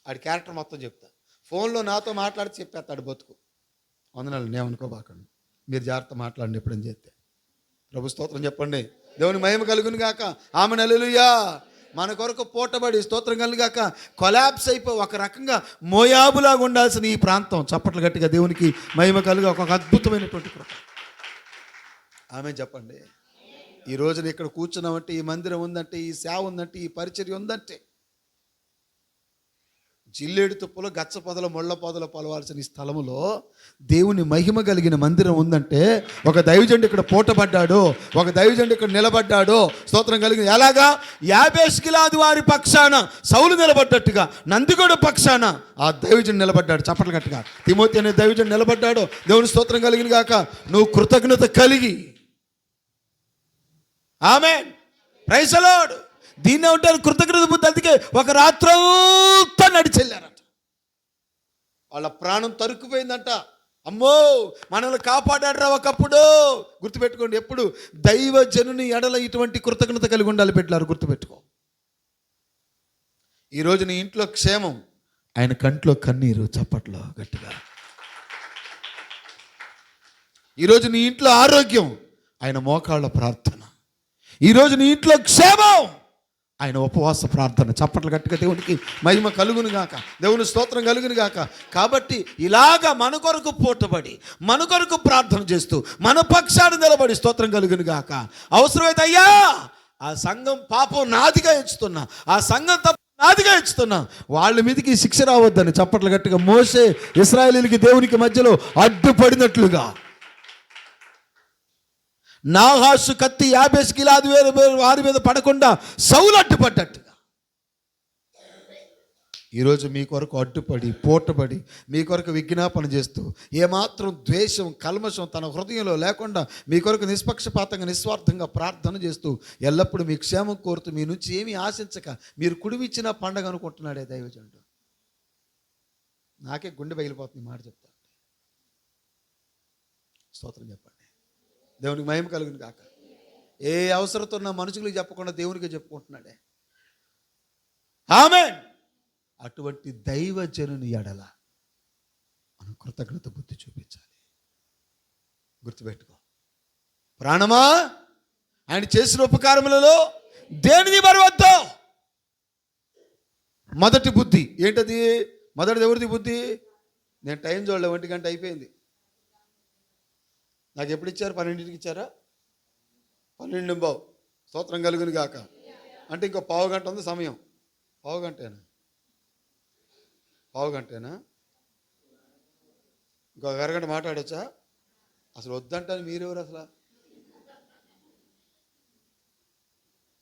ఆడి క్యారెక్టర్ మొత్తం చెప్తా. ఫోన్లో నాతో మాట్లాడి చెప్పేస్తాడు బతుకు. వందనాలు, నేమనుకోబాకండి. మీరు జాగ్రత్త మాట్లాడండి ఎప్పుడని చేస్తే. ప్రభు స్తోత్రం చెప్పండి. దేవుని మహిమ కలుగును గాక. ఆమెన్. హల్లెలూయా. మన కొరకు పోటబడి స్తోత్రం కలుగాక కొలాప్స్ అయిపో ఒక రకంగా మోయాబులాగా ఉండాల్సిన ఈ ప్రాంతం. చప్పట్లు గట్టిగా దేవునికి మహిమ కలుగా. ఒక అద్భుతమైనటువంటి కృప. ఆమె చెప్పండి. ఈ రోజున ఇక్కడ కూర్చున్నామంటే, ఈ మందిరం ఉందంటే, ఈ సేవ ఉందంటే, ఈ పరిచర్య ఉందంటే, జిల్లేడు తుప్పలో గచ్చ పొదల ముళ్ళ పొదల పొలవాల్సిన ఈ స్థలములో దేవుని మహిమ కలిగిన మందిరం ఉందంటే, ఒక దైవజనుడు ఇక్కడ పూటపడ్డాడు, ఒక దైవజనుడు ఇక్కడ నిలబడ్డాడు. స్తోత్రం కలిగిన. ఎలాగా? యాబేష్గిలాదు వారి పక్షాన సౌలు నిలబడ్డట్టుగా నందిగొండ పక్షాన ఆ దైవజనుడు నిలబడ్డాడు. చప్పట్లు గట్టిగా. తిమోతి అనే దైవజనుడు నిలబడ్డాడు. దేవుని స్తోత్రం కలిగిన గాక. నువ్వు కృతజ్ఞత కలిగి ఆమేన్. Praise the lord. దీన్నే ఉంటారు కృతజ్ఞత బుద్ధి. అందుకే ఒక రాత్రంతా నడిచెళ్ళారట. వాళ్ళ ప్రాణం తరుక్కుపోయిందంట. అమ్మో మనల్ని కాపాడాడ్రా ఒకప్పుడు. గుర్తుపెట్టుకోండి, ఎప్పుడు దైవజనుని ఎడల ఇటువంటి కృతజ్ఞత కలిగి ఉండాలి పెట్టారు. గుర్తుపెట్టుకో. ఈరోజు నీ ఇంట్లో క్షేమం, ఆయన కంట్లో కన్నీరు. చప్పట్లో గట్టిగా. ఈరోజు నీ ఇంట్లో ఆరోగ్యం, ఆయన మోకాళ్ళ ప్రార్థన. ఈరోజు నీ ఇంట్లో క్షేమం, ఆయన ఉపవాస ప్రార్థన. చప్పట్లు గట్టిగా. దేవునికి మహిమ కలుగును గాక, దేవుని స్తోత్రం కలుగును గాక. కాబట్టి ఇలాగా మన కొరకు పోటబడి, మన కొరకు ప్రార్థన చేస్తూ, మన పక్షాన్ని నిలబడి స్తోత్రం కలుగును గాక. అవసరమైతే అయ్యా ఆ సంఘం పాపం నాదిగా ఎంచుతున్నా, ఆ సంఘం తప్పు నాదిగా ఎంచుతున్నా, వాళ్ళ మీదకి శిక్ష రావద్దని చప్పట్లు గట్టిగా. మోషే ఇశ్రాయేలీయులకి దేవునికి మధ్యలో అడ్డుపడినట్లుగా, నాహాసు కత్తి యాబేష్ గిలాదు వారి మీద పడకుండా సౌలు అడ్డుపడ్డట్టుగా ఈరోజు మీ కొరకు అడ్డుపడి పోటబడి మీ కొరకు విజ్ఞాపన చేస్తూ, ఏమాత్రం ద్వేషం కల్మషం తన హృదయంలో లేకుండా మీ కొరకు నిష్పక్షపాతంగా నిస్వార్థంగా ప్రార్థన చేస్తూ, ఎల్లప్పుడూ మీ క్షేమం కోరుతూ, మీ నుంచి ఏమీ ఆశించక మీరు కుడివిచ్చిన పండగ అనుకుంటున్నాడే దైవజనుడు. నాకే గుండె పగిలిపోతుంది మాట చెప్తా. స్తోత్రం చెప్పండి. దేవునికి మహిమ కలుగును కాక. ఏ అవసరంతో ఉన్న మనుషులకు చెప్పకుండా దేవునికి చెప్పుకుంటున్నాడే. ఆమేన్. అటువంటి దైవజనుని ఎడల మనం కృతజ్ఞత బుద్ధి చూపించాలి. గుర్తుపెట్టుకో. ప్రాణమా ఆయన చేసిన ఉపకారములలో దేనిని మరవద్దు. మొదటి బుద్ధి ఏంటది? మొదటిది ఎవరిది బుద్ధి? నేను టైం చూడలే, 1 గంట అయిపోయింది. నాకు ఎప్పుడు ఇచ్చారు? 12కి ఇచ్చారా? 12:15. స్తోత్రం కలుగును గాక. అంటే ఇంకో పావు గంట ఉంది సమయం. పావు గంటేనా? ఇంకొక అరగంట మాట్లాడచ్చా? అసలు వద్దంటాను మీరెవరు అసలు?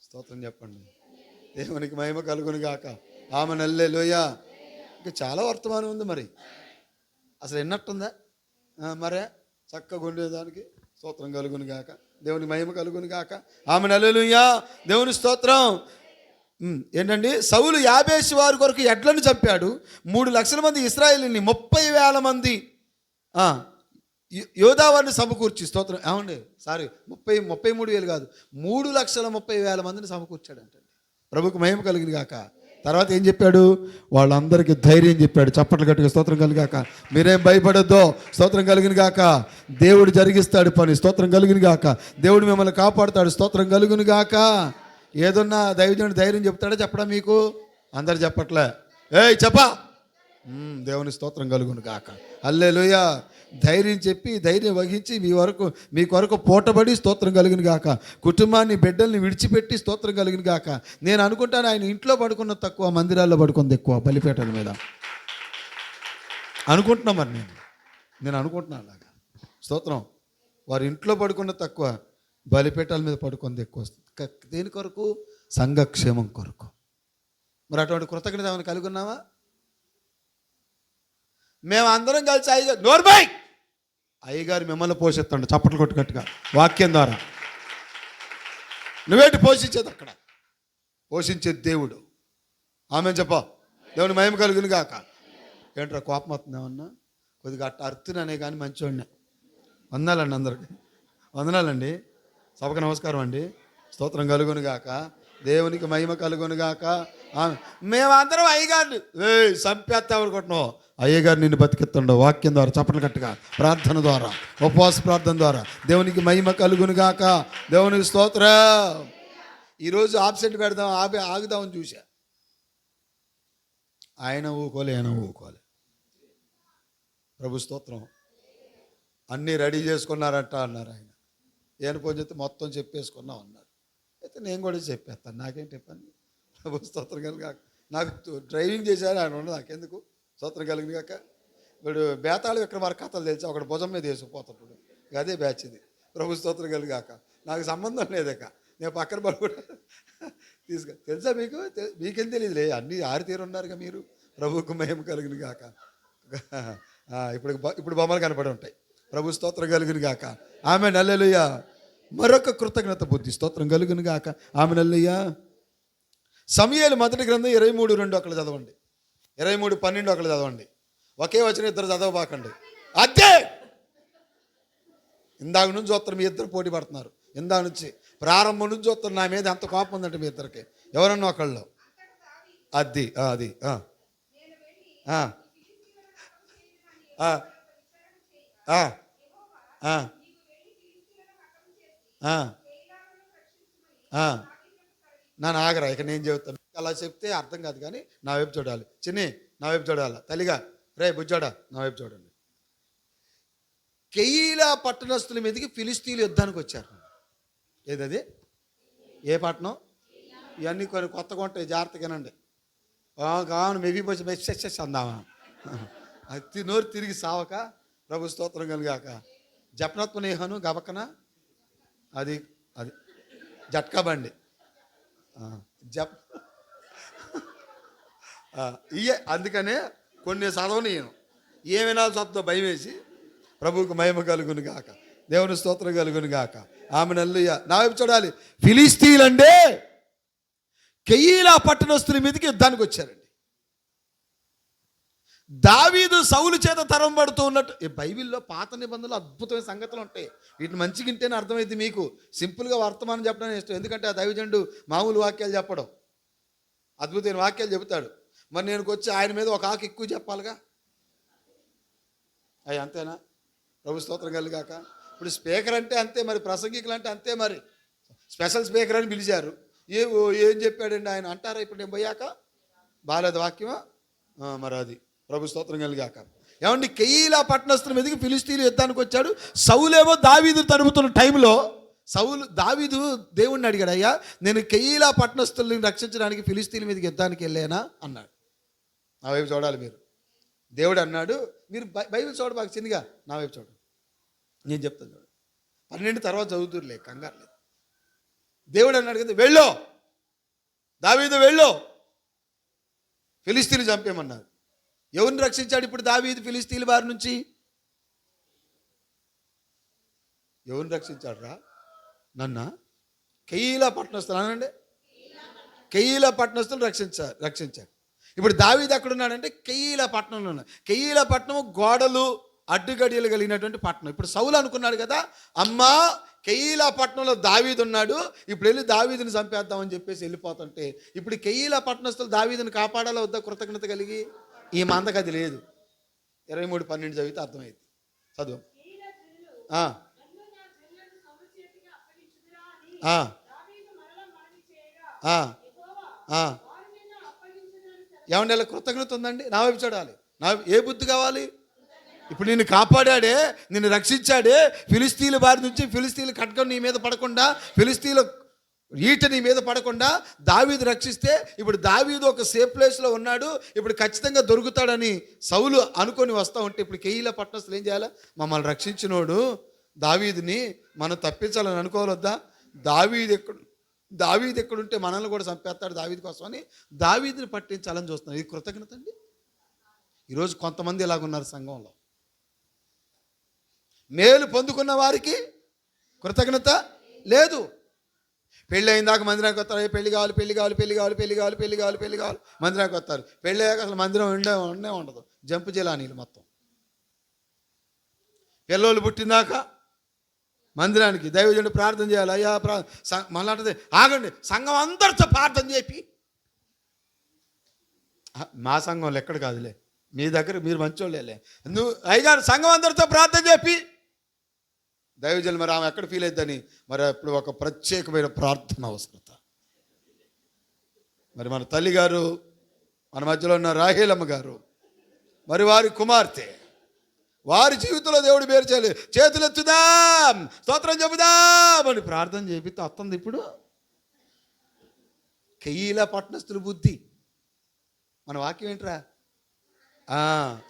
స్తోత్రం చెప్పండి. దేవునికి మహిమ కలుగును గాక. ఆమె హల్లెలూయా. ఇంకా చాలా వర్తమానం ఉంది. మరి అసలు ఎన్నట్టుందా? మరే చక్కగా ఉండేదానికి స్తోత్రం కలుగును గాక. దేవుని మహిమ కలుగును గాక. ఆమె హల్లెలూయా. దేవుని స్తోత్రం. ఏంటండి? సౌలు యాబేషు వారి కొరకు ఎడ్లను చంపాడు. 3 లక్షల మంది ఇశ్రాయేలీయుల్ని 30,000 మంది యోధావారిని సమకూర్చి, స్తోత్రం ఏమండి, 33,000 కాదు, 3,30,000 మందిని సమకూర్చాడంట. ప్రభుకు మహిమ కలిగిన గాక. తర్వాత ఏం చెప్పాడు? వాళ్ళందరికీ ధైర్యం చెప్పాడు. చప్పట్లు గట్టిగా స్తోత్రం కలిగాక. మీరేం భయపడొద్దో. స్తోత్రం కలిగిన గాక. దేవుడు జరిగిస్తాడు పని. స్తోత్రం కలిగిన గాక. దేవుడు మిమ్మల్ని కాపాడుతాడు. స్తోత్రం కలుగును గాక. ఏదన్నా దైవజనుడు ధైర్యం చెప్తాడా? చెప్పడా మీకు? అందరు చెప్పట్లే. ఏయ్ చెప్పా. దేవుని స్తోత్రం కలుగును గాక. హల్లెలూయా. ధైర్యం చెప్పి, ధైర్యం వహించి మీ కొరకు పోటబడి స్తోత్రం కలిగిన గాక. కుటుంబాన్ని బిడ్డల్ని విడిచిపెట్టి స్తోత్రం కలిగిన గాక. నేను అనుకుంటాను ఆయన ఇంట్లో పడుకున్న తక్కువ, మందిరాల్లో పడుకుంది ఎక్కువ, బలిపేటల మీద అనుకుంటున్నా. మరి నేను అనుకుంటున్నాను అలాగా. స్తోత్రం. వారి ఇంట్లో పడుకున్న తక్కువ, బలిపేటల మీద పడుకుంది ఎక్కువ. దేని కొరకు? సంఘక్షేమం కొరకు. మరి అటువంటి కృతజ్ఞత ఏమైనా కలిగి ఉన్నావా? మేము అందరం కలిసి అయ్యగారు మిమ్మల్ని పోషిస్తాడు. చప్పట్లు కొట్టుకట్టుగా వాక్యం ద్వారా. నువ్వేంటి పోషించేది? అక్కడ పోషించేది దేవుడు. ఆమె చెప్ప. దేవుని మహిమ కలుగును గాక. ఏంట్రా కోపం వస్తుంది ఏమన్నా? కొద్దిగా అట్ట అర్థుననే కానీ మంచివాడిని. వందనాలండి అందరికి. వందనాలండి. సభకు నమస్కారం అండి. స్తోత్రం కలుగును గాక. దేవునికి మహిమ కలుగును గాక. మేమందరం అయ్యగారిని చంపేస్తా అనుకుంటున్నావు. అయ్యగారు నిన్ను బతికిస్తుండవు వాక్యం ద్వారా, చప్పట్లు కట్టుగా, ప్రార్థన ద్వారా, ఉపవాస ప్రార్థన ద్వారా. దేవునికి మహిమ కలుగును గాక. దేవునికి స్తోత్రం. ఈరోజు ఆబ్సెంట్ పెడదాం ఆగుదామని చూసా. ఆయన ఊకోలే. ప్రభు స్తోత్రం. అన్నీ రెడీ చేసుకున్నారంట అన్నారు. ఆయన ఏను పోని చెప్తే మొత్తం చెప్పేసుకున్నాం అన్నారు. అయితే నేను కూడా చెప్పేస్తాను, నాకేంటి ఇబ్బంది. ప్రభు స్తోత్రం కలిగాక. నాకు డ్రైవింగ్ చేశారు ఆయన ఉండదు, నాకెందుకు. స్తోత్రం కలిగిన కాక. ఇప్పుడు బేతాళి విక్రమార్క కథలు తెలిసి ఒకటి భుజం మీద వేసుకుపోతాడు. అదే బ్యాచ్ ఇది. ప్రభు స్తోత్రం కలిగాక. నాకు సంబంధం లేదక. నేను పక్కన పడుకుంటా తెలుసా మీకు? మీకేం తెలియదులే, అన్నీ ఆరితీరు ఉన్నారుగా మీరు. ప్రభుకు మహిమ కలిగిన గాక. ఇప్పుడు బొమ్మలు కనపడి ఉంటాయి. ప్రభు స్తోత్రం కలిగిన గాక. ఆమె హల్లెలూయా. మరొక కృతజ్ఞత బుద్ధి. స్తోత్రం కలుగును గాక. ఆమెనల్లయ్యా. సమూయేలు మొదటి గ్రంథం 23:2 ఒకళ్ళు చదవండి. 23:12 ఒకళ్ళు చదవండి. ఒకే వచ్చిన ఇద్దరు చదవబాకండి. అదే ఇందాక నుంచి చూస్తారు, మీ ఇద్దరు పోటీ పడుతున్నారు. ఇందాక నుంచి ప్రారంభం నుంచి చూస్తారు. నా మీద ఎంత కోపం ఉందంటే మీ ఇద్దరికి ఎవరన్నా ఒకళ్ళు. అది అది నన్ను ఆగరా, ఇక నేను చెబుతాను. అలా చెప్తే అర్థం కాదు, కానీ నా వైపు చూడాలి. చిన్ని నా వైపు చూడాలి. తల్లిగా రే బుజ్జోడా నా వైపు చూడండి. కెయీలా పట్టణస్తుల మీదకి ఫిలిస్తీన్లు యుద్ధానికి వచ్చారు. ఏదది? ఏ పట్టణం? ఇవన్నీ కొన్ని కొత్తగా ఉంటాయి, జాగ్రత్తగానండి. కావును మెవిపోసి మెస్ అందామా, అది నోరు తిరిగి సావక. ప్రభు స్తోత్రం కలుగాక. జపనత్వనేహను గబకన అది అది జట్కా బండి జప్ ఇయే. అందుకనే కొన్ని చదవని ఏమైనా చదువుతో భయం వేసి. ప్రభువుకు మహిమ కలుగును గాక. దేవుని స్తోత్రం కలుగును గాక. ఆమె నల్లుయ్య. నా వైపు చూడాలి. ఫిలిస్తీన్లంటే కెయీలా పట్టణస్తుల మీదకి యుద్ధానికి వచ్చారండి. దావీదు సౌలు చేత తరంబడుతూ ఉన్నట్టు. ఈ బైబిల్లో పాత నిబంధనలు అద్భుతమైన సంగతులు ఉంటాయి. వీటిని మంచిగా వింటేనే అర్థమైంది మీకు. సింపుల్గా వర్తమానం చెప్పడం ఇష్టం, ఎందుకంటే ఆ దైవజనుడు మామూలు వాక్యాలు చెప్పడం, అద్భుతమైన వాక్యాలు చెబుతాడు. మరి నేను వచ్చి ఆయన మీద ఒక ఆకు ఎక్కువ చెప్పాలిగా. అవి అంతేనా? ప్రభు స్తోత్రం కలిగాక. ఇప్పుడు స్పీకర్ అంటే అంతే, మరి ప్రసంగికులు అంటే అంతే. మరి స్పెషల్ స్పీకర్ అని పిలిచారు. ఏం చెప్పాడండి ఆయన అంటారా? ఇప్పుడు నేను పోయాక బాలేదు వాక్యమా? మరి అది ప్రభు స్తోత్రం కలిగాక. ఏమండి, కెయీలా పట్టణస్తుల మీదకి ఫిలిస్తీన్లు యుద్ధానికి వచ్చాడు. సౌలేమో దావీదు తరుముతున్న టైంలో దావీదు దేవుణ్ణి అడిగాడు, అయ్యా నేను కెయీలా పట్టణస్తుల్ని రక్షించడానికి ఫిలిస్తీన్ల మీదకి యుద్ధానికి వెళ్ళానా అన్నాడు. నా వైపు చూడాలి మీరు. దేవుడు అన్నాడు, మీరు బైబిల్ చూడ బాగా చిన్నగా నా వైపు చూడండి, నేను చెప్తాను చూడండి. 12 తర్వాత చదువుతురులే, కంగారు లేదు. దేవుడు అన్నాడు కదా, వెళ్ళు దావీదు వెళ్ళు, ఫిలిస్తీన్లు చంపేమన్నారు. ఎవరిని రక్షించాడు ఇప్పుడు దావీదు ఫిలిస్తీన్ల బారి నుంచి? ఎవరిని రక్షించాడు రా? నన్న కెయీలా పట్టణస్తులు అనండి. కెయీలా పట్టణస్తులు రక్షించారు. ఇప్పుడు దావీదు ఎక్కడున్నాడంటే కెయీలా పట్టణంలో ఉన్నాడు. కెయీలా పట్టణం గోడలు అడ్డుగడియలు కలిగినటువంటి పట్టణం. ఇప్పుడు సౌలు అనుకున్నాడు కదా, అమ్మా కెయీలా పట్టణంలో దావీదు ఉన్నాడు, ఇప్పుడు వెళ్ళి దావీదుని చంపేద్దామని చెప్పేసి వెళ్ళిపోతుంటే, ఇప్పుడు కెయీలా పట్టణస్తులు దావీదుని కాపాడాలో వద్ద కృతజ్ఞత కలిగి? ఈ మందకు అది లేదు. 23:12 చదివితే అర్థమైంది. చదువు. ఏమంటే ఇలా కృతజ్ఞత ఉందండి? నా వైపు చూడాలి. ఏ బుద్ధి కావాలి? ఇప్పుడు నిన్ను కాపాడాడే, నిన్ను రక్షించాడే, ఫిలిస్తీన్ల బారి నుంచి, ఫిలిస్తీన్ల ఖడ్గం నీ మీద పడకుండా, ఫిలిస్తీన్ల ఈట నీ మీద పడకుండా దావీదు రక్షిస్తే, ఇప్పుడు దావీదు ఒక సేఫ్ ప్లేస్లో ఉన్నాడు, ఇప్పుడు ఖచ్చితంగా దొరుకుతాడని సౌలు అనుకొని వస్తూ ఉంటే, ఇప్పుడు కెయీలా పట్టణస్తులు ఏం చేయాలి? మమ్మల్ని రక్షించినోడు దావీదుని మనం తప్పించాలని అనుకోవద్దా? దావీదు ఎక్కడుంటే మనల్ని కూడా చంపేస్తాడు దావీదు కోసమని దావీదుని పట్టించాలని చూస్తున్నారు. ఇది కృతజ్ఞత అండి. ఈరోజు కొంతమంది ఇలాగున్నారు సంఘంలో. మేలు పొందుకున్న వారికి కృతజ్ఞత లేదు. పెళ్ళి అయిందాక మందిరానికి వస్తారు, పెళ్లి కావాలి మందిరానికి వస్తారు. పెళ్ళి అయ్యాక అసలు మందిరం ఉండే ఉండదు, జంపు జిలానీలు మొత్తం. పిల్లలు పుట్టినాక మందిరానికి దైవజనుడు ప్రార్థన చేయాలి. అయ్యా మళ్ళీ ఆగండి, సంఘం అందరితో ప్రార్థన చేపి. మా సంఘంలో ఎక్కడ కాదులే, మీ దగ్గర మీరు మంచోళ్ళేలే. నువ్వు అయ్యగారు సంఘం అందరితో ప్రార్థన చెప్పి దైవజనులు మరి ఆమె ఎక్కడ ఫీల్ అవుతుందని, మరి ఇప్పుడు ఒక ప్రత్యేకమైన ప్రార్థన అవసరత. మరి మన తల్లి గారు, మన మధ్యలో ఉన్న రాహేలమ్మ గారు, మరి వారి కుమార్తె, వారి జీవితంలో దేవుడు పేరు చేయాలి. చేతులు ఎత్తుదాం, స్తోత్రం చెబుదాం అని ప్రార్థన చేపితే వస్తుంది. ఇప్పుడు కెయీలా పట్టణస్తుల బుద్ధి. మన వాక్యం ఏంట్రా?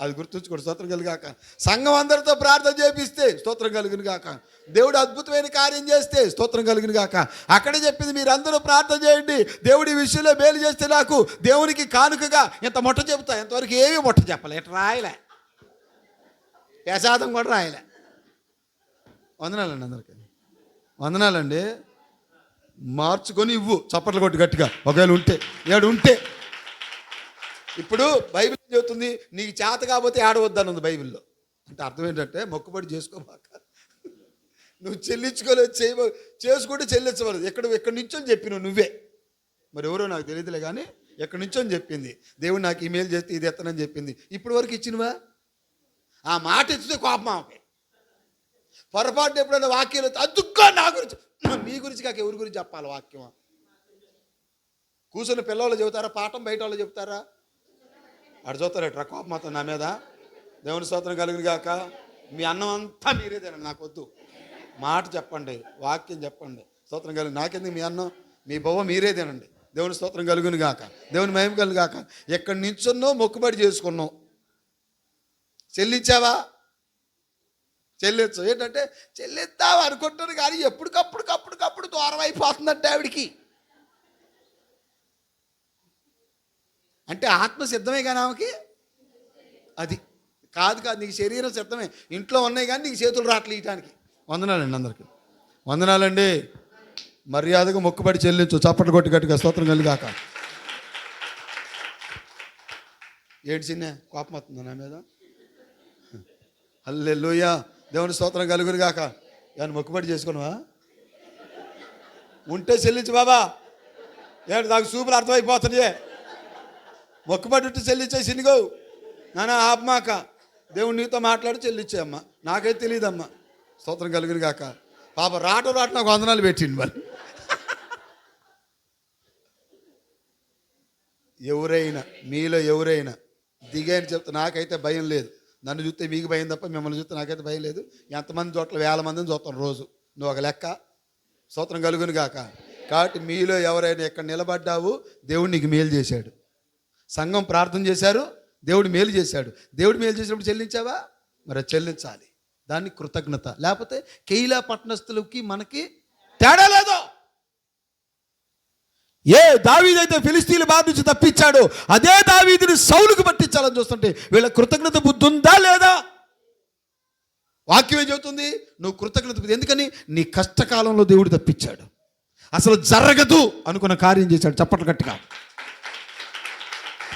అది గుర్తుంచుకోండి. స్తోత్రం కలుగాక. సంఘం అందరితో ప్రార్థన చేపిస్తే స్తోత్రం కలుగును గాక. దేవుడు అద్భుతమైన కార్యం చేస్తే స్తోత్రం కలుగును గాక. అక్కడే చెప్పింది, మీరు అందరూ ప్రార్థన చేయండి, దేవుడి విషయంలో మేలు చేస్తే నాకు దేవునికి కానుకగా ఇంత మొట్ట చెబుతా. ఇంతవరకు ఏమీ మొట్ట చెప్పలే, ఇట్లా రాయలే, ప్రసాదం కూడా రాయలే. వందనాలండి అందరికీ. వందనాలండి. మార్చుకొని ఇవ్వు, చప్పట్లు కొట్టి గట్టిగా, ఒకవేళ ఉంటే ఏడు ఉంటే. ఇప్పుడు బైబిల్ ఏం చెబుతుంది? నీకు చేత కాకపోతే ఏడవద్దని ఉంది బైబిల్లో. అంటే అర్థం ఏంటంటే మొక్కుబడి చేసుకోమాక, నువ్వు చెల్లించుకోలేదు, చేసుకుంటే చెల్లించవలదు. ఎక్కడి నుంచో చెప్పినావు నువ్వే, మరి ఎవరో నాకు తెలియదులే కానీ ఎక్కడి నుంచో చెప్పింది. దేవుడు నాకు ఈమెయిల్ చేస్తే ఇది ఎత్తనని చెప్పింది. ఇప్పటి వరకు ఇచ్చినవా? ఆ మాట ఇచ్చితే కోపం ఆమె. పొరపాటు ఎప్పుడైనా వాక్యాలు అద్దుకో నా గురించి, మీ గురించి కాక ఎవరి గురించి చెప్పాలి వాక్యం? కూర్చొని పిల్లలు చెబుతారా పాఠం, బయట వాళ్ళు చెబుతారా? అటు చూస్తారట కోపం మాత్రం నా మీద. దేవుని స్తోత్రం కలిగిన గాక. మీ అన్నం అంతా మీరే తినండి, నాకు వద్దు. మాట చెప్పండి, వాక్యం చెప్పండి. స్తోత్రం కలిగి నాకెందుకు మీ అన్నం, మీ బొవ్వ మీరే తినండి. దేవుని స్తోత్రం కలుగును గాక, దేవుని మహిమ కలుగు గాక. ఎక్కడి నుంచున్నో మొక్కుబడి చేసుకున్నావు, చెల్లించావా? చెల్లించు. ఏంటంటే చెల్లిద్దావు అనుకుంటారు కానీ ఎప్పటికప్పుడు దూరం అయిపోతుందంటే ఆవిడికి. అంటే ఆత్మ సిద్ధమే కానీ ఆమెకి అది కాదు. నీకు శరీరం సిద్ధమే, ఇంట్లో ఉన్నాయి కానీ నీకు చేతులు రాట్లు ఇయటానికి. వందనాలండి అందరికీ, వందనాలండి. మర్యాదగా మొక్కుబడి చెల్లించు, చప్పట్లు కొట్టి గట్టిగా స్తోత్రం కలిగాక. ఏంటి చిన్న కోపం వస్తుంది నా మీద? హల్లెలూయా, దేవుని స్తోత్రం కలుగును గాక. ఏమన్నా మొక్కుబడి చేసుకున్నావా? ఉంటే చెల్లించు బాబా. ఏంటి నాకు సూపులు అర్థమైపోతుంది. మొక్కుబడి ఉంటే చెల్లించే సినిగో నాన్న ఆపమాక. దేవుడు నీతో మాట్లాడి చెల్లించేయమ్మా, నాకైతే తెలియదమ్మా. స్తోత్రం కలుగును గాక. పాప రాటు నాకు వందనాలు పెట్టింది. మరి ఎవరైనా మీలో ఎవరైనా దిగని చెప్తే నాకైతే భయం లేదు. నన్ను చూస్తే మీకు భయం తప్ప మిమ్మల్ని చూస్తే నాకైతే భయం లేదు. ఎంతమంది చోట్ల 1000 మందిని చూస్తాను రోజు, నువ్వు ఒక లెక్క. స్తోత్రం కలుగును గాక. కాబట్టి మీలో ఎవరైనా ఎక్కడ నిలబడ్డావు, దేవుడు నీకు మేలు చేశాడు. సంఘం ప్రార్థన చేశారు, దేవుడు మేలు చేశాడు. దేవుడు మేలు చేసినప్పుడు చెల్లించావా? మరి చెల్లించాలి. దాన్ని కృతజ్ఞత. లేకపోతే కెయిలా పట్టణస్థులకి మనకి తేడా లేదు. ఏ దావీదైతే ఫిలిస్తీన్ల బాధ నుంచి తప్పించాడో అదే దావీదుని సౌలుకు పట్టించాలని చూస్తుంటే వీళ్ళ కృతజ్ఞత బుద్ధి ఉందా లేదా? వాక్యం ఏం చెబుతుంది? నువ్వు కృతజ్ఞత బుద్ధి. ఎందుకని? నీ కష్టకాలంలో దేవుడు తప్పించాడు. అసలు జరగదు అనుకున్న కార్యం చేశాడు. చప్పట్లు గట్టిగా.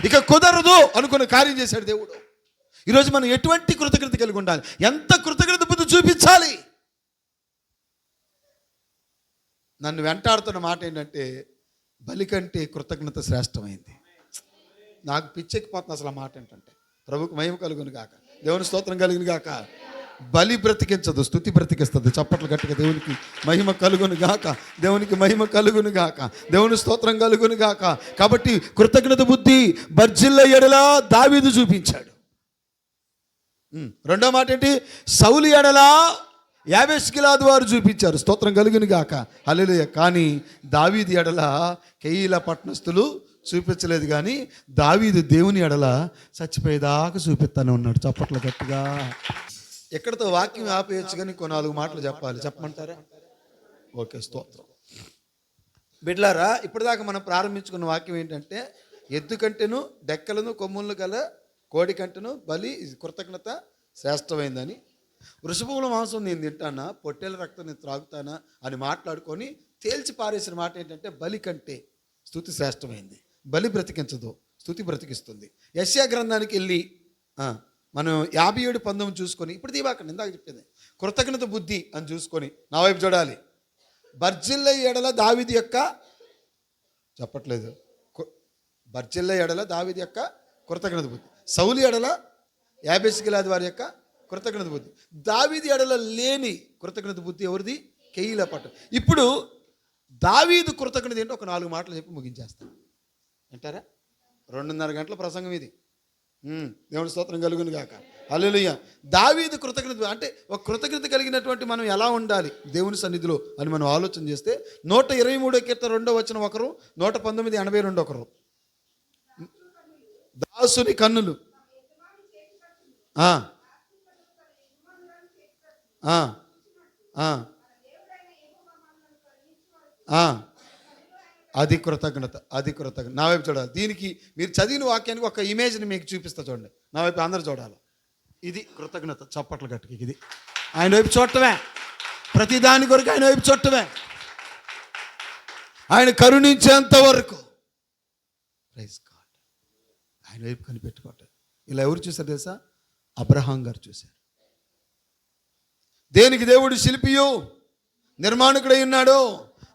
ఇక కుదరదు అనుకున్న కార్యం చేశాడు దేవుడు. ఈరోజు మనం ఎటువంటి కృతజ్ఞత కలిగి ఉండాలి? ఎంత కృతజ్ఞత బుద్ధి చూపించాలి? నన్ను వెంటాడుతున్న మాట ఏంటంటే బలి కంటే కృతజ్ఞత శ్రేష్టమైంది. నాకు పిచ్చెక్కిపోతుంది అసలు ఆ మాట ఏంటంటే. ప్రభుకు మహిమ కలుగును గాక, దేవుని స్తోత్రం కలుగును గాక. బలి బ్రతికించదు, స్తుతి బ్రతికిస్తుంది. చప్పట్లు గట్టిగా దేవునికి మహిమ కలుగును గాక, దేవునికి మహిమ కలుగును గాక, దేవుని స్తోత్రం కలుగును గాక. కాబట్టి కృతజ్ఞత బుద్ధి బర్జిల్ల ఎడల దావీదు చూపించాడు. రెండో మాట ఏంటి? సౌలు ఎడల యాబేష్గిలాదు వారు చూపించారు. స్తోత్రం కలుగును గాక, హల్లెలూయా. కానీ దావీదు ఎడల కెయీలా పట్టణస్థులు చూపించలేదు. కానీ దావీదు దేవుని ఎడల చచ్చిపోయేదాకా చూపిస్తానే ఉన్నాడు. చప్పట్లు గట్టిగా. ఎక్కడితో వాక్యం ఆపేయచ్చు కానీ 4 మాటలు చెప్పాలి. చెప్పమంటారా? ఓకే, స్తోత్రం. బిడ్లారా, ఇప్పటిదాకా మనం ప్రారంభించుకున్న వాక్యం ఏంటంటే ఎద్దు కంటెను డెక్కలను కొమ్ములను గల కోడి కంటెను బలి కృతజ్ఞత శ్రేష్టమైందని. వృషభముల మాంసం నేను తింటానా, పొట్టేల రక్తం నేను త్రాగుతానా అని మాట్లాడుకొని తేల్చి పారేసిన మాట ఏంటంటే బలి కంటే స్తుతి శ్రేష్టమైంది. బలి బ్రతికించదు, స్తుతి బ్రతికిస్తుంది. యెషయా గ్రంథానికి వెళ్ళి మనం 57:19 చూసుకొని, ఇప్పుడు దీవాకండి ఇందాక చెప్పింది కృతజ్ఞత బుద్ధి అని చూసుకొని నా వైపు చూడాలి. బర్జిల్ల ఎడల దావీదు యొక్క చెప్పట్లేదు, బర్జిల్ల ఎడల దావీదు యొక్క కృతజ్ఞత బుద్ధి, సౌలు ఎడల యాబేష్గిలాదు వారి యొక్క కృతజ్ఞత బుద్ధి. దావీదు ఎడల లేని కృతజ్ఞత బుద్ధి ఎవరిది? కెయీలా పట్టణం. ఇప్పుడు దావీదు కృతజ్ఞత ఏంటో ఒక 4 మాటలు చెప్పి ముగించేస్తాను. అంటారా? 2:30 గంటల ప్రసంగం ఇది. దేవుని స్తోత్రం కలుగును గాక, హల్లెలూయా. దావీదు కృతజ్ఞత అంటే ఒక కృతజ్ఞత కలిగినటువంటి మనం ఎలా ఉండాలి దేవుని సన్నిధిలో అని మనం ఆలోచన చేస్తే 123 కీర్తన 2వ వచనం ఒకరు, 119:82 ఒకరు. దాసుని కన్నులు అది కృతజ్ఞత, అది కృతజ్ఞత. నా వైపు చూడాలి. దీనికి మీరు చదివిన వాక్యానికి ఒక ఇమేజ్ని మీకు చూపిస్తా చూడండి. నా వైపు అందరూ చూడాలి. ఇది కృతజ్ఞత. చప్పట్లు గట్టికి ఇది ఆయన వైపు చూడటమే. ప్రతి దాని కొరకు ఆయన వైపు చుట్టమే, ఆయన కరుణించేంత వరకు. Praise God. ఆయన వైపు కనిపెట్టుకోవటం. ఇలా ఎవరు చూశారు తెలుసా? అబ్రహాం గారు చూశారు. దేనికి దేవుడు శిల్పియు నిర్మాణకుడై ఉన్నాడు.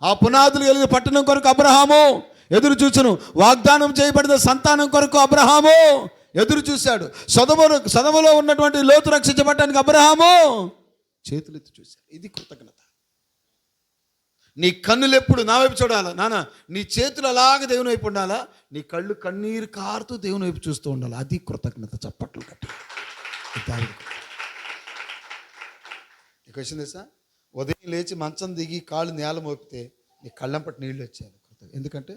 ఆ పునాదులు కలిగిన పట్టణం కొరకు అబ్రహాము ఎదురు చూచును. వాగ్దానం చేయబడిన సంతానం కొరకు అబ్రహాము ఎదురు చూశాడు. సొదొమలో ఉన్నటువంటి లోతు రక్షించబడటానికి అబ్రహాము చేతులెత్తి చూశాడు. ఇది కృతజ్ఞత. నీ కన్నులు ఎప్పుడు నా వైపు చూడాలా నాన్న, నీ చేతులు అలాగే దేవుని వైపు ఉండాలా, నీ కళ్ళు కన్నీరు కారుతూ దేవుని వైపు చూస్తూ ఉండాలి. అది కృతజ్ఞత. చప్పట్లు కట్టి క్వశ్చన్ తెలుసా? ఉదయం లేచి మంచం దిగి కాళ్ళు నేల మోపితే నీ కళ్ళంపటి నీళ్ళు వచ్చాయి. ఎందుకంటే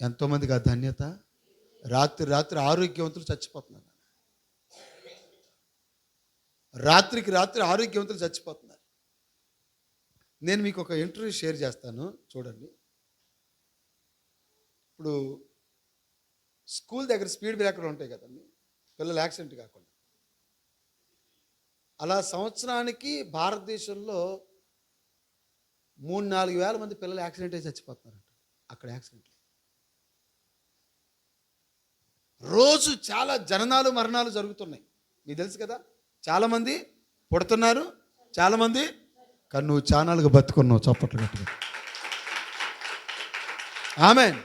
ఎంతోమందికి ఆ ధన్యత. రాత్రి ఆరోగ్యవంతులు చచ్చిపోతున్నారు. రాత్రికి ఆరోగ్యవంతులు చచ్చిపోతున్నారు. నేను మీకు ఒక ఇంటర్వ్యూ షేర్ చేస్తాను, చూడండి. ఇప్పుడు స్కూల్ దగ్గర స్పీడ్ బ్రేకర్లు ఉంటాయి కదండి, పిల్లలు యాక్సిడెంట్ కాకుండా. అలా సంవత్సరానికి భారతదేశంలో 3-4 వేల మంది పిల్లలు యాక్సిడెంట్ అయి చచ్చిపోతున్నారంట. అక్కడ యాక్సిడెంట్ రోజు చాలా జననాలు మరణాలు జరుగుతున్నాయి. మీకు తెలుసు కదా, చాలామంది పుడుతున్నారు, చాలామంది. కానీ నువ్వు ఛానల్గా బతుకున్నావు. చప్పట్లు గట్టిగా. ఆమేన్.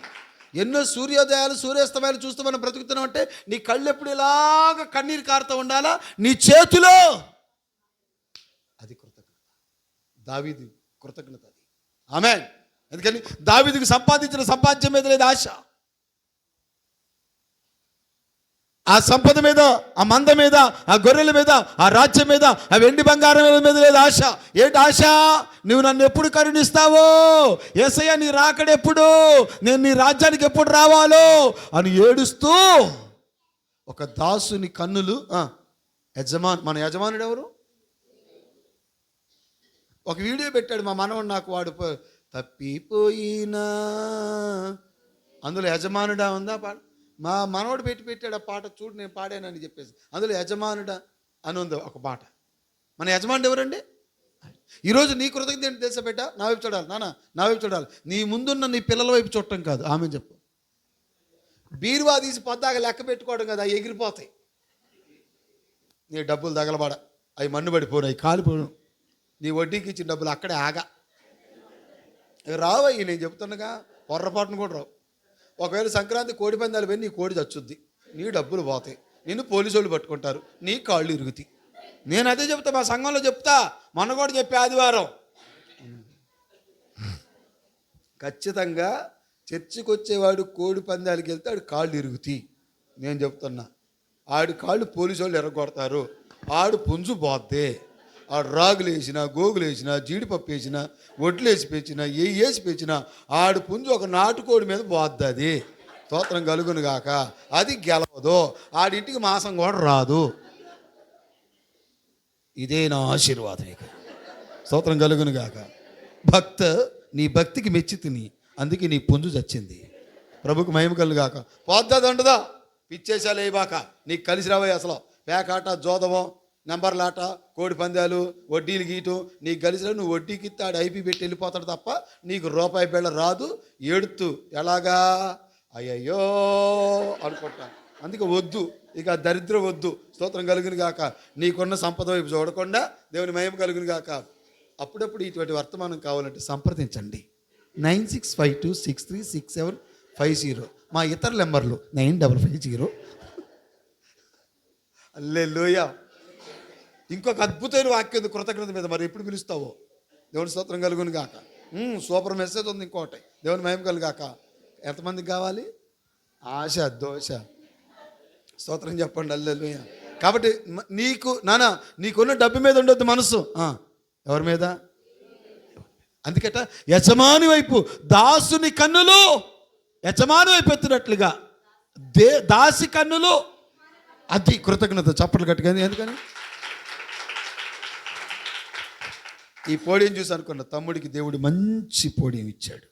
ఎన్నో సూర్యోదయాలు సూర్యాస్తమయాలు చూస్తూ మనం బ్రతుకుతున్నాం అంటే నీ కళ్ళు ఎప్పుడు ఇలాగ కన్నీరు కారుతూ ఉండాలా, నీ చేతిలో. అది కృతజ్ఞత. దావీదు కృతజ్ఞత అది. ఆమేన్. అందుకని దావీదుకు సంపాదించిన సంపాద్యం మీద లేదు ఆశ. ఆ సంపద మీద, ఆ మంద మీద, ఆ గొర్రెల మీద, ఆ రాజ్యం మీద, ఆ వెండి బంగారం మీద లేదు ఆశ. ఏంటి ఆశ? నువ్వు నన్ను ఎప్పుడు కరుణిస్తావో, యేసయ్య నీ రాకడెప్పుడు, నేను నీ రాజ్యానికి ఎప్పుడు రావాలో అని ఏడుస్తూ ఒక దాసుని కన్నులు. మన యజమానుడు ఎవరు? ఒక వీడియో పెట్టాడు మా మనవడు నాకు, వాడు తప్పిపోయినా, అందులో యజమానుడా ఉందా పాట. మా మనవడు పెట్టాడు ఆ పాట, చూడు నేను పాడానని చెప్పేసి. అందులో యజమానుడా అని ఉంది ఒక పాట. మన యజమానుడు ఎవరండి? ఈరోజు నీ కృతజ్ఞత ఏంటి తెలుసా బిడ్డ? నా వైపు చూడాలి నాన్న, నా వైపు చూడాలి. నీ ముందున్న నీ పిల్లల వైపు చూడటం కాదు. ఆమె చెప్పు. బీరువా తీసి పొద్దాక లెక్క పెట్టుకోవడం కదా, ఎగిరిపోతాయి. నీ డబ్బులు తగలబడ, అవి మన్నుబడిపోయినాయి, కాలిపోను. నీ వడ్డీకి ఇచ్చిన డబ్బులు అక్కడే ఆగా రావయ్యి. నేను చెప్తున్నాగా, పొర్రపాటును కూడా రావు. ఒకవేళ సంక్రాంతి కోడి పందాలు పోయి నీ కోడి చచ్చుద్ది, నీ డబ్బులు పోతాయి, నిన్ను పోలీసు వాళ్ళు పట్టుకుంటారు, నీ కాళ్ళు ఇరుగుతాయి. నేను అదే చెప్తా, మా సంఘంలో చెప్తా, మొన్న కూడా చెప్పే ఆదివారం. ఖచ్చితంగా చర్చికి వచ్చేవాడు కోడి పందాలకి వెళ్తే ఆడు కాళ్ళు ఇరుగుతాయి. నేను చెప్తున్నా, ఆడి కాళ్ళు పోలీసు వాళ్ళు ఎరగొడతారు, ఆడు పుంజు పోద్దే. ఆడు రాగులు వేసినా, గోగులు వేసినా, జీడిపప్పు వేసినా, ఒడ్లు వేసి పెంచినా, వేసి పెంచినా ఆడు పుంజు ఒక నాటుకోడి మీద పోద్ది. అది స్తోత్రం కలుగును గాక. అది గెలవదు, ఆడింటికి మాసం కూడా రాదు. ఇదే నా ఆశీర్వాదం. ఇక స్తోత్రం కలుగును గాక. నీ భక్తికి మెచ్చి తిని, అందుకే నీ పుంజు చచ్చింది. ప్రభుకు మహిమ కలుగు గాక. పోద్దా ఉండదా? పిచ్చేసాలు వేయబాక. నీకు కలిసి రాబోయే అసలు పేకాట, జోదవం, నెంబర్లాట, కోడి పందాలు, వడ్డీలు గీయటం నీకు కలిసినా నువ్వు వడ్డీకి ఇస్తాడు ఐపీ పెట్టి వెళ్ళిపోతాడు తప్ప నీకు రూపాయి బిళ్ళ రాదు. ఏడుతూ ఎలాగా అయ్యయ్యో అనుకుంటా. అందుకే వద్దు, ఇక దరిద్రం వద్దు. స్తోత్రం కలుగును గాక. నీకున్న సంపద వైపు చూడకుండా దేవుని మహిమ కలుగును గాక. అప్పుడప్పుడు ఇటువంటి వర్తమానం కావాలంటే సంప్రదించండి. 9652636750. మా ఇతర నెంబర్లు 9550. హల్లెలూయా. ఇంకొక అద్భుతమైన వాక్యం కృతజ్ఞత మీద, మరి ఎప్పుడు పిలుస్తావో. దేవుని స్తోత్రం కలుగును గాక. సూపర్ మెసేజ్ ఉంది ఇంకోటి. దేవుని మహిమ కలుగు గాక. ఎంతమందికి కావాలి? ఆశ, దోశ. స్తోత్రం చెప్పండి. హల్లెలూయా. కాబట్టి నీకున్న డబ్బు మీద ఉండొద్దు మనసు. ఎవరి మీద? అందుకట యజమాని వైపు, దాసుని కన్నులు యజమాని వైపు ఎత్తినట్లుగా దాసి కన్నులు. అది కృతజ్ఞత. చప్పట్లు గట్టిగా. ఎందుకని ఈ పోడియం చూసి అనుకున్న తమ్ముడికి దేవుడు మంచి పోడియం ఇచ్చాడు.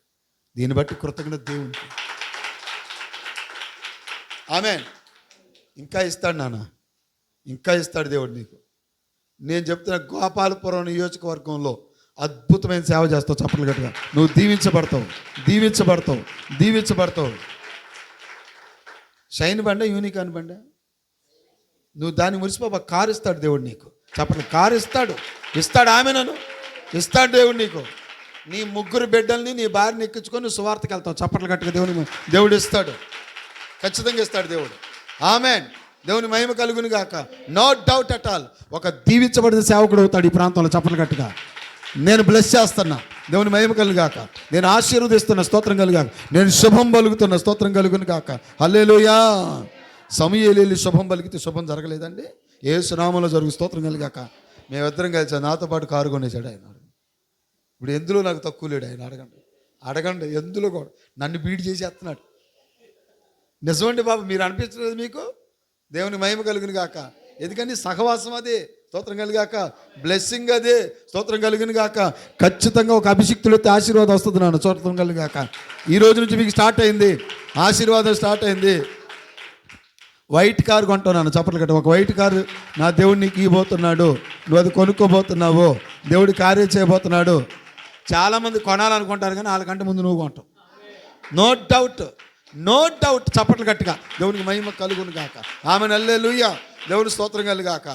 దీన్ని బట్టి కృతజ్ఞత దేవునికి. ఆమేన్. ఇంకా ఇస్తాడు నాన్న, ఇంకా ఇస్తాడు దేవుడు నీకు. నేను చెప్తున్న గోపాలపురం నియోజకవర్గంలో అద్భుతమైన సేవ చేస్తావు. చప్పట్లు గట్టిగా. నువ్వు దీవించబడతావు, దీవించబడతావు, దీవించబడతావు. షైన్ బండ, యూనికాన్ బండ, నువ్వు దాన్ని మురిసిపో. కారు ఇస్తాడు దేవుడు నీకు. చప్పట్లు. కారు ఇస్తాడు, ఇస్తాడు. ఆమె నన్ను ఇస్తాడు దేవుడు నీకు. నీ 3 బిడ్డల్ని, నీ భార్యని ఎక్కించుకొని నువ్వు సువార్తకి వెళ్తావు. చప్పట్లు గట్టిగా. దేవుడు ఇస్తాడు, ఖచ్చితంగా ఇస్తాడు దేవుడు. ఆమేన్. దేవుని మహిమ కలుగును గాక. No doubt at all. ఒక దీవించబడిన సేవకుడు అవుతాడు ఈ ప్రాంతంలో. చప్పట్లు గట్టిగా. నేను బ్లెస్ చేస్తున్నా. దేవుని మహిమ కలుగు గాక. నేను ఆశీర్వదిస్తున్న, స్తోత్రం కలుగాక. నేను శుభం పలుకుతున్న, స్తోత్రం కలుగును గాక. హల్లెలూయా. సమూయేలు శుభం పలికితే శుభం జరగలేదండి. యేసు నామములో జరుగు, స్తోత్రం కలుగాక. మేమిద్దరం కలిసి నాతో పాటు కారు కొనేసాడు ఆయన. ఇప్పుడు ఎందులో నాకు తక్కువ లేడు ఆయన. అడగండి ఎందులో కూడా నన్ను బీట్ చేసేస్తున్నాడు. నిజమండి బాబు, మీరు అనిపించలేదు మీకు? దేవుని మహిమ కలుగును గాక. ఎందుకని సహవాసం అదే, స్తోత్రం కలుగాక. బ్లెస్సింగ్ అదే, స్తోత్రం కలుగును గాక. ఖచ్చితంగా ఒక అభిషిక్తులు అయితే ఆశీర్వాదం వస్తుంది నాన్న, స్తోత్రం కలుగాక. ఈ రోజు నుంచి మీకు స్టార్ట్ అయింది, ఆశీర్వాదం స్టార్ట్ అయింది. వైట్ కారు కొంటున్నాను. చప్పట్లు కట్ట. ఒక వైట్ కారు నా దేవుడు నీకు ఇవ్వబోతున్నాడు. నువ్వు అది కొనుక్కోబోతున్నావు. దేవుడి కార్యం చేయబోతున్నాడు. చాలామంది కొనాలనుకుంటారు కానీ వాళ్ళకంటే ముందు నువ్వు కొంటావు. No doubt, no doubt. చప్పట్లు గట్టిగా. దేవునికి మహిమ కలుగును గాక. ఆమె హల్లెలూయా. దేవుని స్తోత్రం కలుగాక.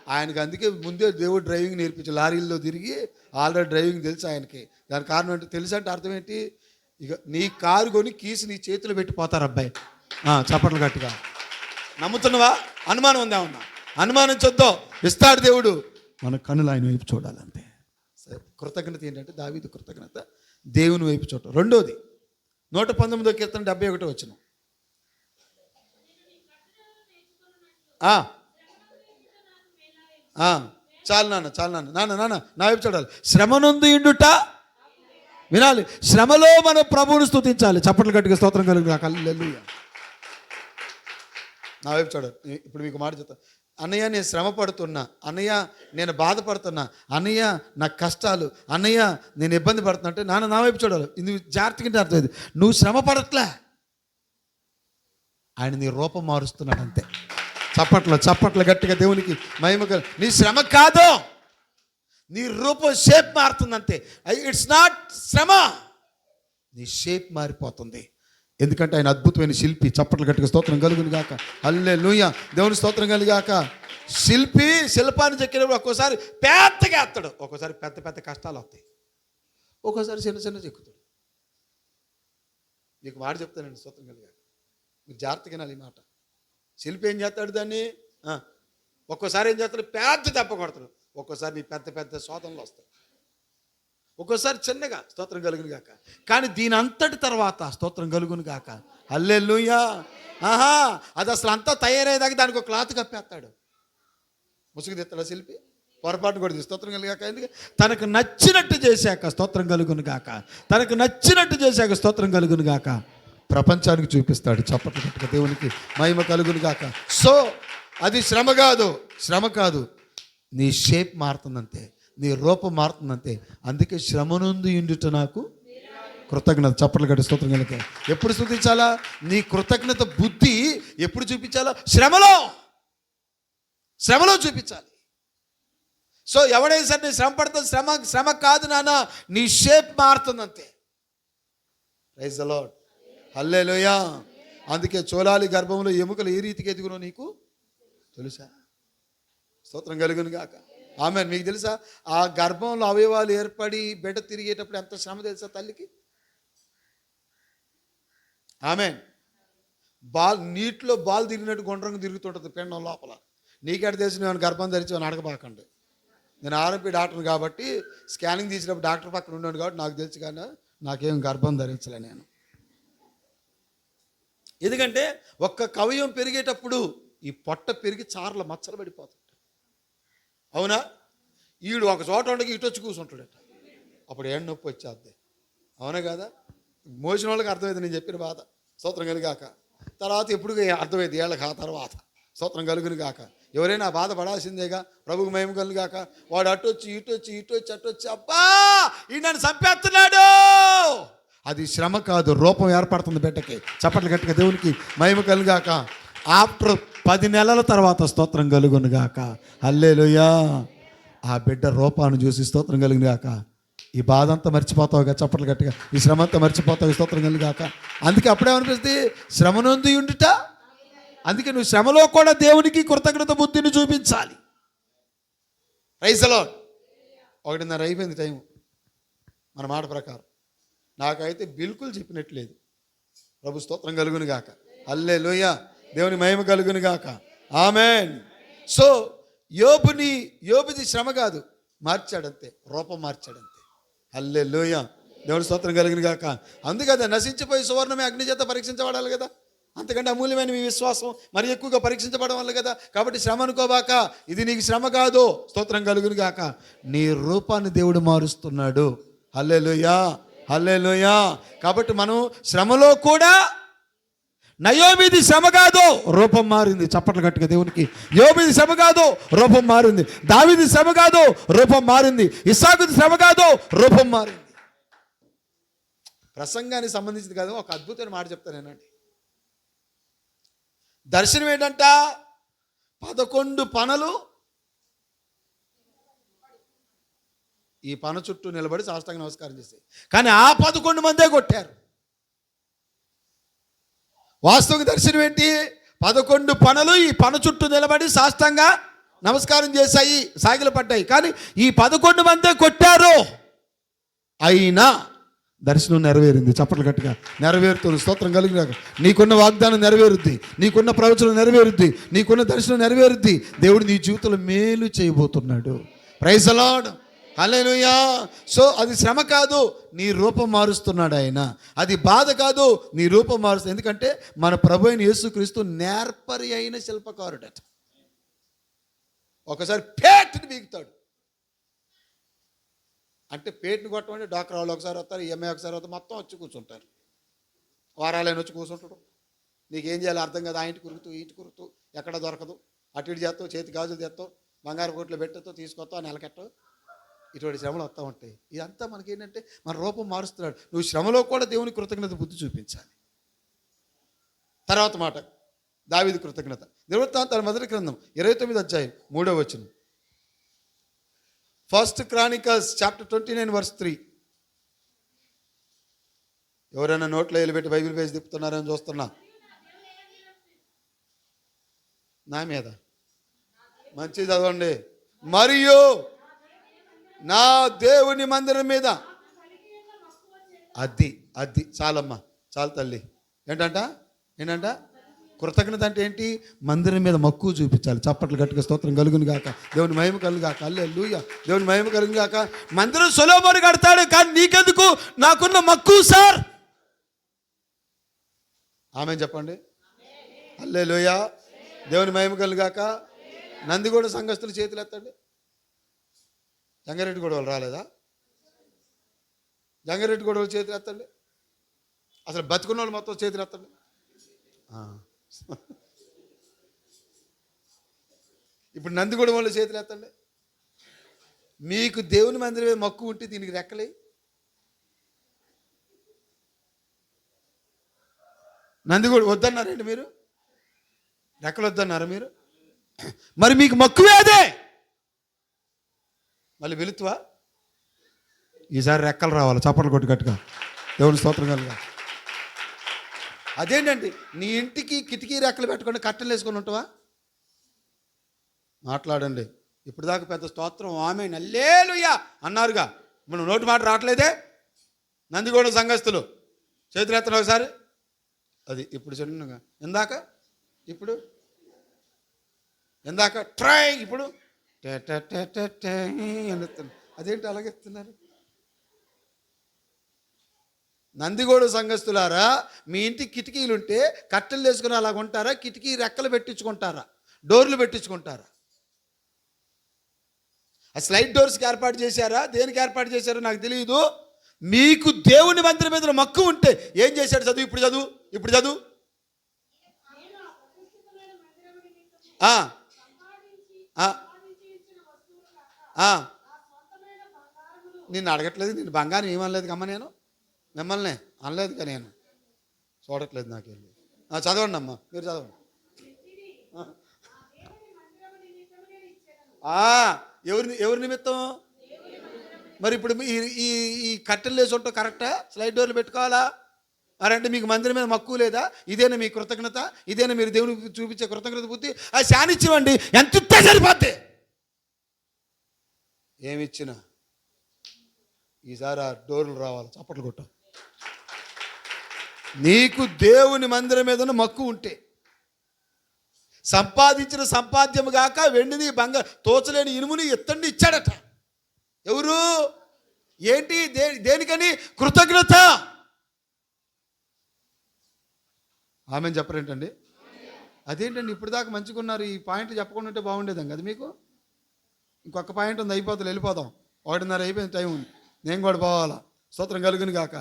ఆయనకి అందుకే ముందే దేవుడు డ్రైవింగ్ నేర్పించి లారీల్లో తిరిగి ఆల్రెడీ డ్రైవింగ్ తెలుసు ఆయనకి. దాని కారణం ఏంటి తెలుసు అంటే అర్థం ఏంటి? ఇక నీ కారు కొని కీసి నీ చేతిలో పెట్టిపోతారు అబ్బాయి. చప్పట్లు గట్టిగా. నమ్ముతున్నావా? అనుమానం ఉందా? ఉన్నా అనుమానించొద్దు. ఇస్తాడు దేవుడు. మన కన్నులు ఆయన వైపు చూడాలంతే. సరే, కృతజ్ఞత ఏంటంటే దావీదు కృతజ్ఞత దేవుని వైపు చూడటం. రెండోది 119వ కీర్తన 71వ వచనం. చాలు నాన్న నా వైపు చూడాలి. శ్రమనందు ఇండుట వినాలి. శ్రమలో మన ప్రభువును స్తుతించాలి. చప్పట్లు గట్టిగా స్తోత్రం కలుగును గాక. హల్లెలూయా. నా వైపు చూడాలి. ఇప్పుడు మీకు మాట చెప్తా. అన్నయ్య నేను శ్రమ పడుతున్నా, అన్నయ్య నేను బాధపడుతున్నా, అన్నయ్య నా కష్టాలు, అన్నయ్య నేను ఇబ్బంది పడుతున్నా అంటే నా వైపు చూడాలి. ఇది జాగ్రత్తగా అర్థమైంది. నువ్వు శ్రమ పడట్లే, ఆయన నీ రూపం మారుస్తున్నాడు అంతే. చప్పట్లు గట్టిగా దేవునికి మహిమ. నీ శ్రమ కాదు, నీ రూపం షేప్ మారుతుందంతే. ఇట్స్ నాట్ శ్రమ, నీ షేప్ మారిపోతుంది. ఎందుకంటే ఆయన అద్భుతమైన శిల్పి. చప్పట్లు గట్టిగా స్తోత్రం కలుగును గాక. హల్లెలూయా. దేవుని స్తోత్రం కలుగాక. శిల్పి శిల్పాన్ని చెక్కినప్పుడు ఒక్కోసారి పెద్దగా ఎత్తాడు, ఒక్కోసారి పెద్ద పెద్ద కష్టాలు వస్తాయి, ఒక్కోసారి చిన్న చిన్న చెక్కుతాడు. మీకు మాట చెప్తానండి, స్తోత్రం కలుగాక. మీరు జాగ్రత్తగా వినాలి ఈ మాట. శిల్పి ఏం చేస్తాడు దాన్ని? ఒక్కోసారి ఏం చేస్తాడు? పెద్ద దెబ్బ కొడతాడు. ఒక్కోసారి నీ పెద్ద పెద్ద శోధనలు వస్తాయి, ఒక్కోసారి చిన్నగా. స్తోత్రం కలుగును గాక. కానీ దీని అంతటి తర్వాత స్తోత్రం కలుగును గాక. హల్లెలూయా. అది అసలు అంతా తయారయ్యేదాకా దానికి ఒక క్లాత్ కప్పేస్తాడు. ముసుగు తెస్తాడు శిల్పి, పొరపాటు కూడా స్తోత్రం కలుగాక. ఎందుకంటే తనకు నచ్చినట్టు చేశాక స్తోత్రం కలుగును గాక. తనకు నచ్చినట్టు చేశాక స్తోత్రం కలుగును గాక. ప్రపంచానికి చూపిస్తాడు. చప్పట్లు గట్టిగా దేవునికి మహిమ కలుగును గాక. సో అది శ్రమ కాదు, నీ షేప్ మారుతుందంతే, నీ రూపం మారుతుందంతే. అందుకే శ్రమనుంది ఇండుట నాకు కృతజ్ఞత. చప్పట్లు గట్టి స్తోత్రం కనుక. ఎప్పుడు స్తుతించాలా? నీ కృతజ్ఞత బుద్ధి ఎప్పుడు చూపించాలా? శ్రమలో చూపించాలి. సో ఎవడైనా సరే నీ శ్రమ పడుతుంది, శ్రమ కాదు నాన్న, నీ షేప్ మారుతుందంతే. Praise the Lord. హల్లెలూయా. అందుకే చోళాలి గర్భంలో ఎముకలు ఏ రీతికి ఎదుగునో నీకు తెలుసా? స్తోత్రం కలుగును గాక. ఆమెన్. మీకు తెలుసా ఆ గర్భంలో అవయవాలు ఏర్పడి బిడ్డ తిరిగేటప్పుడు ఎంత శ్రమ తెలుసా తల్లికి? ఆమెన్. నీటిలో బాల్ తిరిగినట్టు గుండ్రంగా తిరుగుతుంటుంది పిండం లోపల. నీకెట తెలిసి నేను గర్భం ధరించి అని అడగబాకండి. నేను ఆర్ఎంపీ డాక్టర్ని కాబట్టి స్కానింగ్ తీసినప్పుడు డాక్టర్ పక్కన ఉన్నాను కాబట్టి నాకు తెలుసు, కానీ నాకేం గర్భం ధరించలే నేను. ఎందుకంటే ఒక్క కవయం పెరిగేటప్పుడు ఈ పొట్ట పెరిగి చార్ల మచ్చలు పడిపోతుంది. అవునా? ఈడు ఒక చోట ఉండగా ఇటు వచ్చి కూర్చుంటాడట, అప్పుడు ఏం నొప్పి వచ్చేద్ది. అవునా కదా? మోసిన వాళ్ళకి అర్థమైంది నేను చెప్పిన బాధ. స్తోత్రం కలుగాక. తర్వాత ఎప్పుడు అర్థమైంది ఏళ్ళకి ఆ తర్వాత. స్తోత్రం కలుగును గాక. ఎవరైనా బాధ పడాల్సిందేగా. ప్రభుకు మహిమ కలుగాక. వాడు అటు వచ్చి అటు వచ్చి అబ్బా ఈ నన్ను చంపేస్తున్నాడు. అది శ్రమ కాదు, రూపం ఏర్పడుతుంది బిడ్డకి. చప్పట్లు గట్టిగా దేవునికి మహిమ కలుగాక. ఆఫ్టర్ 10 నెలల తర్వాత స్తోత్రం కలుగును గాక. హల్లెలూయా. ఆ బిడ్డ రూపాన్ని చూసి స్తోత్రం కలుగును గాక. ఈ బాధ అంతా మర్చిపోతావుగా, చప్పట్లు గట్టిగా, ఈ శ్రమ అంతా మర్చిపోతావు, స్తోత్రం కలుగాక. అందుకే అప్పుడేమనిపిస్తుంది, శ్రమ నొంది ఉండుట. అందుకే నువ్వు శ్రమలో కూడా దేవునికి కృతజ్ఞత బుద్ధిని చూపించాలి. Praise the lord. 1:30 అయిపోయింది టైం మన మాట ప్రకారం. నాకైతే బిల్కుల్ చెప్పినట్లేదు. ప్రభు స్తోత్రం కలుగును గాక. హల్లెలూయా. దేవుని మహిమ కలుగును గాక. ఆమేన్. సో యోబుది శ్రమ కాదు, మార్చాడంతే, రూపం మార్చాడంతే. హల్లెలూయా. దేవుని స్తోత్రం కలుగును గాక. అందుకదా నశించిపోయి సువర్ణమే అగ్ని చేత పరీక్షించబడాలి కదా. అంతకంటే అమూల్యమైన మీ విశ్వాసం మరి ఎక్కువగా పరీక్షించబడడం వల్ల కదా. కాబట్టి శ్రమ అనుకోబాక, ఇది నీకు శ్రమ కాదు. స్తోత్రం కలుగును గాక. నీ రూపాన్ని దేవుడు మారుస్తున్నాడు. హల్లెలూయా, హల్లెలూయా. కాబట్టి మనం శ్రమలో కూడా, నయోమిది శ్రమ కాదు, రూపం మారింది. చప్పట్లు గట్టిగా దేవునికి. యోబుది శ్రమ కాదు, రూపం మారింది. దావీదు శ్రమ కాదు, రూపం మారింది. ఇస్సాకుది శ్రమ కాదు, రూపం మారింది. ప్రసంగానికి సంబంధించింది కాదు, ఒక అద్భుతమైన మాట చెప్తానేనండి. దర్శనం ఏంటంట, 11 పనలు ఈ పన చుట్టూ నిలబడి సాష్టాంగ నమస్కారం చేశాయి. కానీ ఆ 11 మందే కొట్టారు. వాస్తవిక దర్శనం ఏంటి, 11 పనలు ఈ పన చుట్టూ నిలబడి సాష్టాంగ నమస్కారం చేశాయి, సాగిలు పడ్డాయి. కానీ ఈ 11 మందే కొట్టారు. అయినా దర్శనం నెరవేరింది. చప్పట్లు గట్టిగా. నెరవేరుతుంది. స్తోత్రం కలిగిన. నీకున్న వాగ్దానం నెరవేరుద్ది, నీకున్న ప్రవచనం నెరవేరుద్ది, నీకున్న దర్శనం నెరవేరుద్ది. దేవుడు నీ జీవితంలో మేలు చేయబోతున్నాడు. Praise the Lord. Hallelujah. So అది శ్రమ కాదు, నీ రూపం మారుస్తున్నాడు ఆయన. అది బాధ కాదు, నీ రూపం మారుస్తుంది. ఎందుకంటే మన ప్రభు అయిన యేసుక్రీస్తు నేర్పరి అయిన శిల్పకారుడట. ఒకసారి పేట్ని బీగుతాడు. అంటే పేట్ని కొట్టమంటే డాక్టర్ వాళ్ళు ఒకసారి వస్తారు, ఈఎంఐ ఒకసారి వస్తారు, మొత్తం వచ్చి కూర్చుంటారు. వారాలైన వచ్చి కూర్చుంటాడు. నీకేం చేయాలో అర్థం కదా. ఆ ఇంటి కురుకుతూ ఇంటి కురుకుతూ ఎక్కడ దొరకదు. అటు ఇటు చేస్తావు, చేతి గాజులు తెస్తావు, బంగారు కోట్లు పెట్టతో తీసుకొస్తావు, నెలకెట్టవు. ఇటువంటి శ్రమలు వస్తూ ఉంటాయి. ఇదంతా మనకేంటంటే మన రూపం మారుస్తున్నాడు. నువ్వు శ్రమలో కూడా దేవుని కృతజ్ఞత బుద్ధి చూపించాలి. తర్వాత మాట, దావీదు కృతజ్ఞత. దినవృత్తాంతాల మొదటి గ్రంథం 29వ అధ్యాయం 3వ వచనం. 1 Chronicles chapter 29 verse 3. ఎవరైనా నోట్లో వెళ్ళిపెట్టి బైబిల్ పేజ్ తిప్పుతున్నారని చూస్తున్నా. నా మీద మంచి చదవండి. మరియు నా దేవుని మందిరం మీద, అది చాలమ్మా, చాలు తల్లి. ఏంటంట కృతజ్ఞత అంటే ఏంటి, మందిరం మీద మక్కువ చూపించాలి. చప్పట్లు గట్టిగా స్తోత్రం కలుగును గాక. దేవుని మహిమ కలుగు గాక. హల్లెలూయా. దేవుని మహిమ కలుగు గాక. మందిరం సొలొమోను కడతాడు, కానీ నీకెందుకు, నాకున్న మక్కువ సార్. ఆమేన్ చెప్పండి. హల్లెలూయా. దేవుని మహిమ కలుగు గాక. నందిగూడ సంఘస్థులు చేతులు ఎత్తండి. జంగారెడ్డి గొడవలు రాలేదా? జంగారెడ్డి గొడవలు చేతులు ఎత్తండి. అసలు బతుకున్న వాళ్ళు మొత్తం చేతులు ఎత్తండి. ఇప్పుడు నందిగూడ వాళ్ళు చేతులు ఎత్తండి. మీకు దేవుని మందిరమే మక్కువ ఉంటే దీనికి రెక్కలే. నందిగూడ వద్దన్నారండి మీరు, రెక్కలు వద్దన్నారా మీరు? మరి మీకు మక్కువే అదే. మళ్ళీ వెళుతువా? ఈసారి రెక్కలు రావాలి. చప్పట్లు కొట్టి గట్టుగా దేవుని స్తోత్రం కలుగా. అదేంటండి, నీ ఇంటికి కిటికీ రెక్కలు పెట్టుకొని కట్టెలు వేసుకొని ఉంటావా? మాట్లాడండి. ఇప్పుడు దాకా పెద్ద స్తోత్రం ఆమేన్ హల్లెలూయా అన్నారుగా, మనం నోటి మాట రావట్లేదే. నందిగూడ సంఘస్థులు చేతులు ఎత్తండి ఒకసారి. అది ఇప్పుడు చిన్నగా, ఇప్పుడు ట్రై, ఇప్పుడు అదేంటి అలాగెత్తున్నారు? నందిగూడ సంఘస్థులారా, మీ ఇంటికి కిటికీలు ఉంటే కట్టెలు వేసుకుని అలాగ ఉంటారా? కిటికీ రెక్కలు పెట్టించుకుంటారా? డోర్లు పెట్టించుకుంటారా? ఆ స్లైడ్ డోర్స్కి ఏర్పాటు చేశారా? దేనికి ఏర్పాటు చేశారో నాకు తెలియదు. మీకు దేవుని మందిరం మీద మక్కువ ఉంటే ఏం చేశాడు? చదువు, ఇప్పుడు చదువు. నిన్ను అడగట్లేదు, నేను బంగారం ఏమనలేదు కమ్మ, నేను మిమ్మల్ని అనలేదుగా, నేను చూడట్లేదు నాకెళ్ళి. చదవండి అమ్మా, మీరు చదవండి. ఎవరి నిమిత్తం? మరి ఇప్పుడు ఈ ఈ ఈ కట్టెలు వేసి ఉంటాం కరెక్టా? స్లైడ్ డోర్లు పెట్టుకోవాలా? మరంటే మీకు మందిరం మీద మక్కువ లేదా? ఇదేనా మీ కృతజ్ఞత? ఇదేనా మీరు దేవునికి చూపించే కృతజ్ఞత బుద్ధి? అది శానిచ్చివ్వండి, ఎంత ఇస్తే సరిపోద్ది. ఏమిచ్చినా ఈసారి ఆ డోర్లు రావాలి. చప్పట్లు కొట్ట. నీకు దేవుని మందిరం మీద మక్కువ ఉంటే, సంపాదించిన సంపాద్యము గాక వెండిని బంగారు తోచలేని ఇనుముని ఎత్తండి ఇచ్చాడట. ఎవరు? ఏంటి? దేనికని? కృతజ్ఞత. ఆమెను చెప్పరేంటండి? అదేంటండి ఇప్పుడు దాకా మంచిగా ఉన్నారు, ఈ పాయింట్ చెప్పకుండా ఉంటే బాగుండేదాం కదా మీకు. ఇంకొక పాయింట్ ఉంది, అయిపోతుంది, వెళ్ళిపోదాం. 1:30 అయిపోయింది, టైం ఉంది, నేను కూడా పోవాలా. స్తోత్రం కలుగును గాక.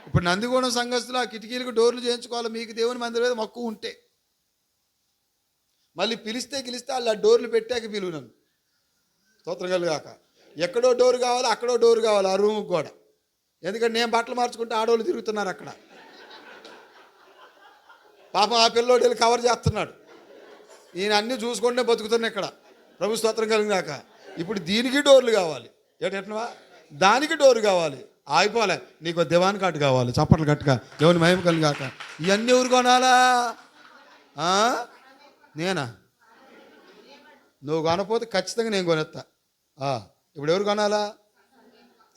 ఇప్పుడు నందిగూడెం సంఘస్థులు ఆ కిటికీలకు డోర్లు చేయించుకోవాలి. మీకు దేవుని మందిరం మీద మక్కువ ఉంటే మళ్ళీ పిలిస్తే వాళ్ళు ఆ డోర్లు పెట్టాక పిలువు నన్ను. స్తోత్రం కలుగాక. ఎక్కడో డోర్ కావాలి, అక్కడో డోర్ కావాలి, ఆ రూమ్కి కూడా. ఎందుకంటే నేను బట్టలు మార్చుకుంటే ఆడవాళ్ళు తిరుగుతున్నారు అక్కడ. పాపం ఆ పిల్లోడు వెళ్ళి కవర్ చేస్తున్నాడు. ఈయన అన్నీ చూసుకుంటే బతుకుతున్నాయి ఇక్కడ. ప్రభు స్తోత్రం కలిగినాక. ఇప్పుడు దీనికి డోర్లు కావాలి. ఏంటంటున్నావా? దానికి డోరు కావాలి. ఆగిపోలే, నీకు దివాన్ కాటు కావాలి. చప్పట్లు గట్టుగా దేవుని మహిమ కలిగాక. ఇవన్నీ ఎవరు కొనాలా? నేనా? నువ్వు కొనపోతే ఖచ్చితంగా నేను కొనేస్తా. ఇప్పుడు ఎవరు కొనాలా?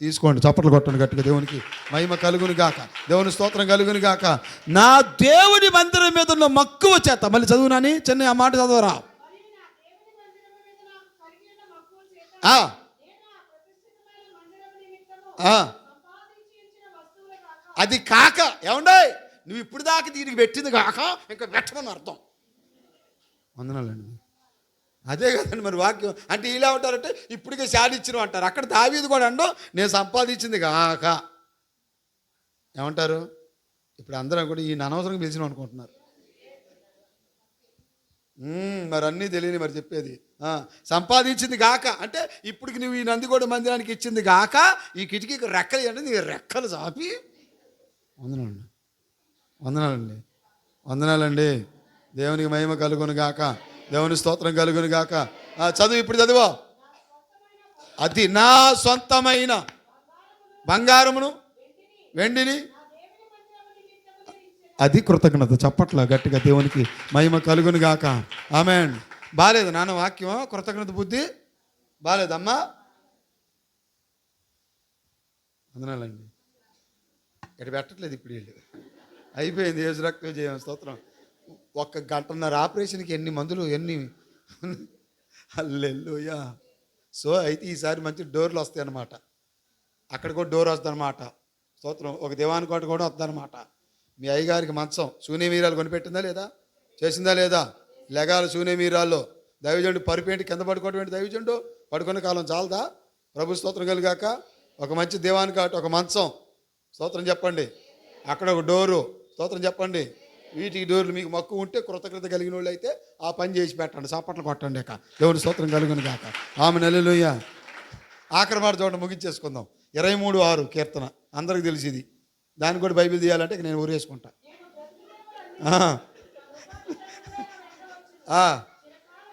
తీసుకోండి, చప్పట్లు కొట్టండి గట్టిగా. దేవునికి మహిమ కలుగును గాక, దేవుని స్తోత్రం కలుగును గాక. నా దేవుని మందిరం మీద ఉన్న మక్కువ చేత. మళ్ళీ చదువునాని చిన్న ఆ మాట చదవరా. అది కాక ఏమండే, నువ్వు ఇప్పుడు దాకా దీనికి పెట్టింది కాక ఇంకా పెట్టమని అర్థం. వందనాలండి. అదే కదండి మరి వాక్యం. అంటే ఇలా ఉంటారంటే ఇప్పటికే శాడిచ్చిన అంటారు. అక్కడ దావీదు కూడా అండో నేను సంపాదించింది కాక ఏమంటారు? ఇప్పుడు అందరం కూడా ఈయన అనవసరంగా పిలిచిన అనుకుంటున్నారు. మరి అన్నీ తెలియని మరి చెప్పేది. సంపాదించింది గాక అంటే ఇప్పటికి నువ్వు ఈ నందిగూడెం మందిరానికి ఇచ్చింది గాక ఈ కిటికీకి రెక్కలు అంటే నీ రెక్కలు చాపి. వందనాలండి, వందనాలండి, వందనాలండి. దేవునికి మహిమ కలుగును గాక, దేవుని స్తోత్రం కలుగును గాక. చదువు, ఇప్పుడు చదువు. అది నా సొంతమైన బంగారమును వెండిని. అది కృతజ్ఞత. చప్పట్ల గట్టిగా దేవునికి మహిమ కలుగును గాక. ఆమేన్. బాలేదు నాన్న వాక్యం. కృతజ్ఞత బుద్ధి బాలేదమ్మా. అందునాలండి ఇక్కడ పెట్టట్లేదు. ఇప్పుడు వీళ్ళు అయిపోయింది. యేసు రక్తం చేయం. స్తోత్రం. 1 గంటన్నర ఆపరేషన్కి ఎన్ని మందులు, ఎన్ని. హల్లెలూయా. సో అయితే ఈసారి మంచి డోర్లు వస్తాయి అన్నమాట. అక్కడ కూడా డోర్ వస్తుంది అన్నమాట. స్తోత్రం. ఒక దివాన్ కోట కూడా వస్తుంది అన్నమాట. మీ అయ్యగారికి మంచం శూన్య మీరాలు కొనిపెట్టిందా లేదా? చేసిందా లేదా? లెగాలు శూన్య మీరాల్లో దైవజండు పరిపేంటి కింద పడుకోవడం ఏంటి? దైవజండు పడుకునే కాలం చాలదా? ప్రభు స్తోత్రం కలిగాక. ఒక మంచి దివాన్ కాటు, ఒక మంచం. స్తోత్రం చెప్పండి. అక్కడ ఒక డోరు. స్తోత్రం చెప్పండి. వీటికి డోర్లు మీకు మక్కువ ఉంటే, కృతజ్ఞత కలిగిన వాళ్ళు అయితే ఆ పని చేసి పెట్టండి. చప్పట్లు కొట్టండి. అక్క దేవుని స్తోత్రం కలుగును గాక. ఆమె హల్లెలూయా. ఆఖరి మాట చూడండి, ముగించేసుకుందాం. 23:6 కీర్తన అందరికి తెలిసింది. దానికి కూడా బైబిల్ తీయాలంటే నేను ఊరేసుకుంటా.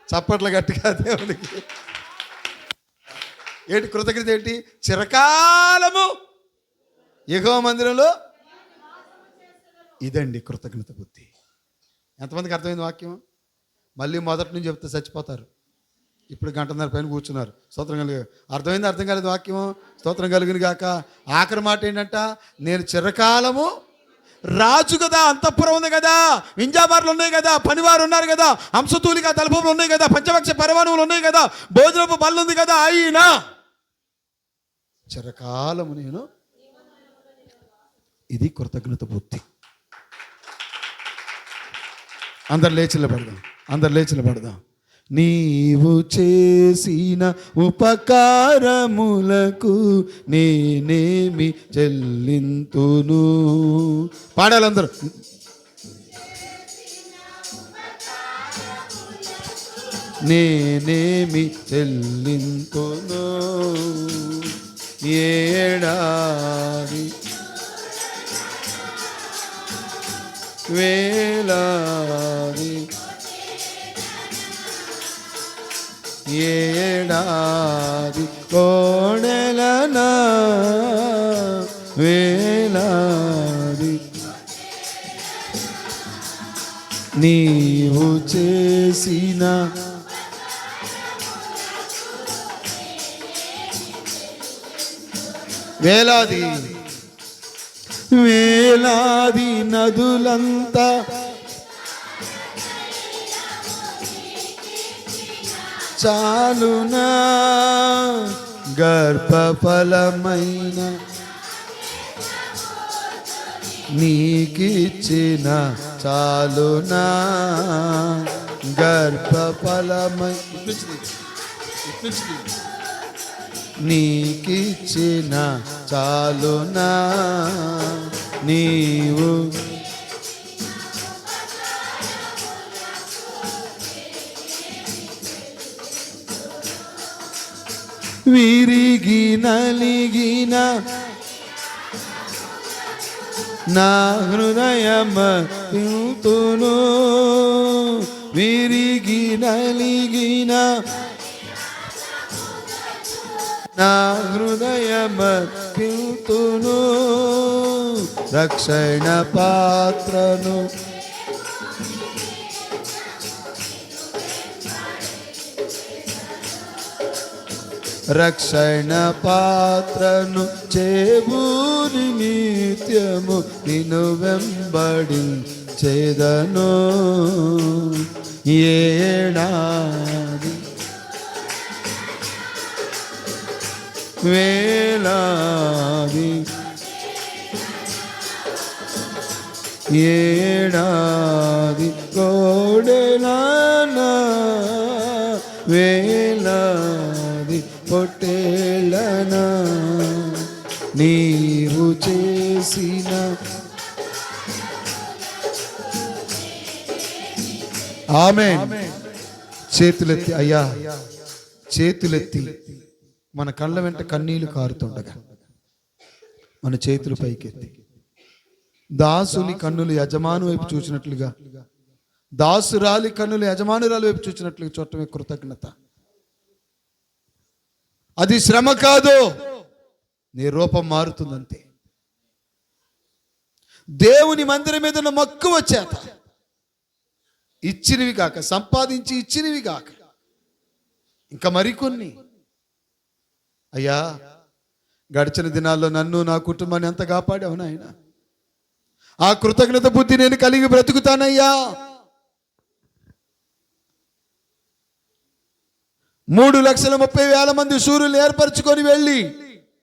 చప్పట్ల గట్టిగా దేవునికి. ఏంటి కృతజ్ఞత? ఏంటి? చిరకాలము యెహోవా మందిరంలో. ఇదండి కృతజ్ఞత బుద్ధి. ఎంతమందికి అర్థమైంది వాక్యం? మళ్ళీ మొదటి నుంచి చెప్తే చచ్చిపోతారు. ఇప్పుడు 1:30 పైన కూర్చున్నారు. స్తోత్రం కలిగి. అర్థమైంది? అర్థం కాలేదు వాక్యం. స్తోత్రం కలిగిన గాక. ఆఖరి మాట ఏంటంట? నేను చిరకాలము రాజు కదా, అంతఃపురం ఉంది కదా, వింజాబార్లు ఉన్నాయి కదా, పనివారు ఉన్నారు కదా, హంసతూలిక తలపములు ఉన్నాయి కదా, పంచపక్ష పరమాణువులు ఉన్నాయి కదా, భోజనపు బల్ల ఉంది కదా, అయినా చిరకాలము నేను. ఇది కృతజ్ఞత బుద్ధి. అందరు లేచి నిలబడదాం. అందరు లేచి నిలబడదాం. నీవు చేసిన ఉపకారములకు నేనేమి చెల్లింతును. పాడాలందరూ. నేనేమి చెల్లింతును. ఏడాది వేలాది ఏడాది కోడెల నా నీవు చేసిన వేలాది వేలాది నదులంతా చాలునా గర్భఫలమైన నీకిచ్చిన చాలునా గర్భఫలమై నీకిచ్చిన చాలునా నీవు విరిగి నలిగిన నా హృదయమర్పింతును విరిగి నలిగిన నా హృదయమర్పింతును రక్షణ పాత్రను రక్షణ పాత్రను చేబూని నిత్యము నిన్ను వెంబడించెదను ఏడాది వేలాది ఏడాది కోడెలానా వేలాది పొట్టేళ్ళనా నీవు చేసిన ఆమేన్. చేతులెత్తి అయ్యా, చేతులెత్తి మన కళ్ళ వెంట కన్నీళ్లు కారుతుండగా మన చేతులు పైకెత్తి దాసుని కన్నులు యజమాను వైపు చూసినట్లుగా, దాసురాలి కన్నులు యజమానురాలి వైపు చూసినట్లుగా చూడటమే కృతజ్ఞత. అది శ్రమ కాదు, నీ రూపం మారుతుందంతే. దేవుని మందిరం మీద ఉన్న మక్కువ చేత ఇచ్చినవి కాక, సంపాదించి ఇచ్చినవి కాక ఇంకా మరికొన్ని. అయ్యా, గడిచిన దినాల్లో నన్ను నా కుటుంబాన్ని ఎంత కాపాడావు నాయన. ఆ కృతజ్ఞత బుద్ధి నేను కలిగి బ్రతుకుతానయ్యా. 3,30,000 మంది శూరులు ఏర్పరచుకొని వెళ్ళి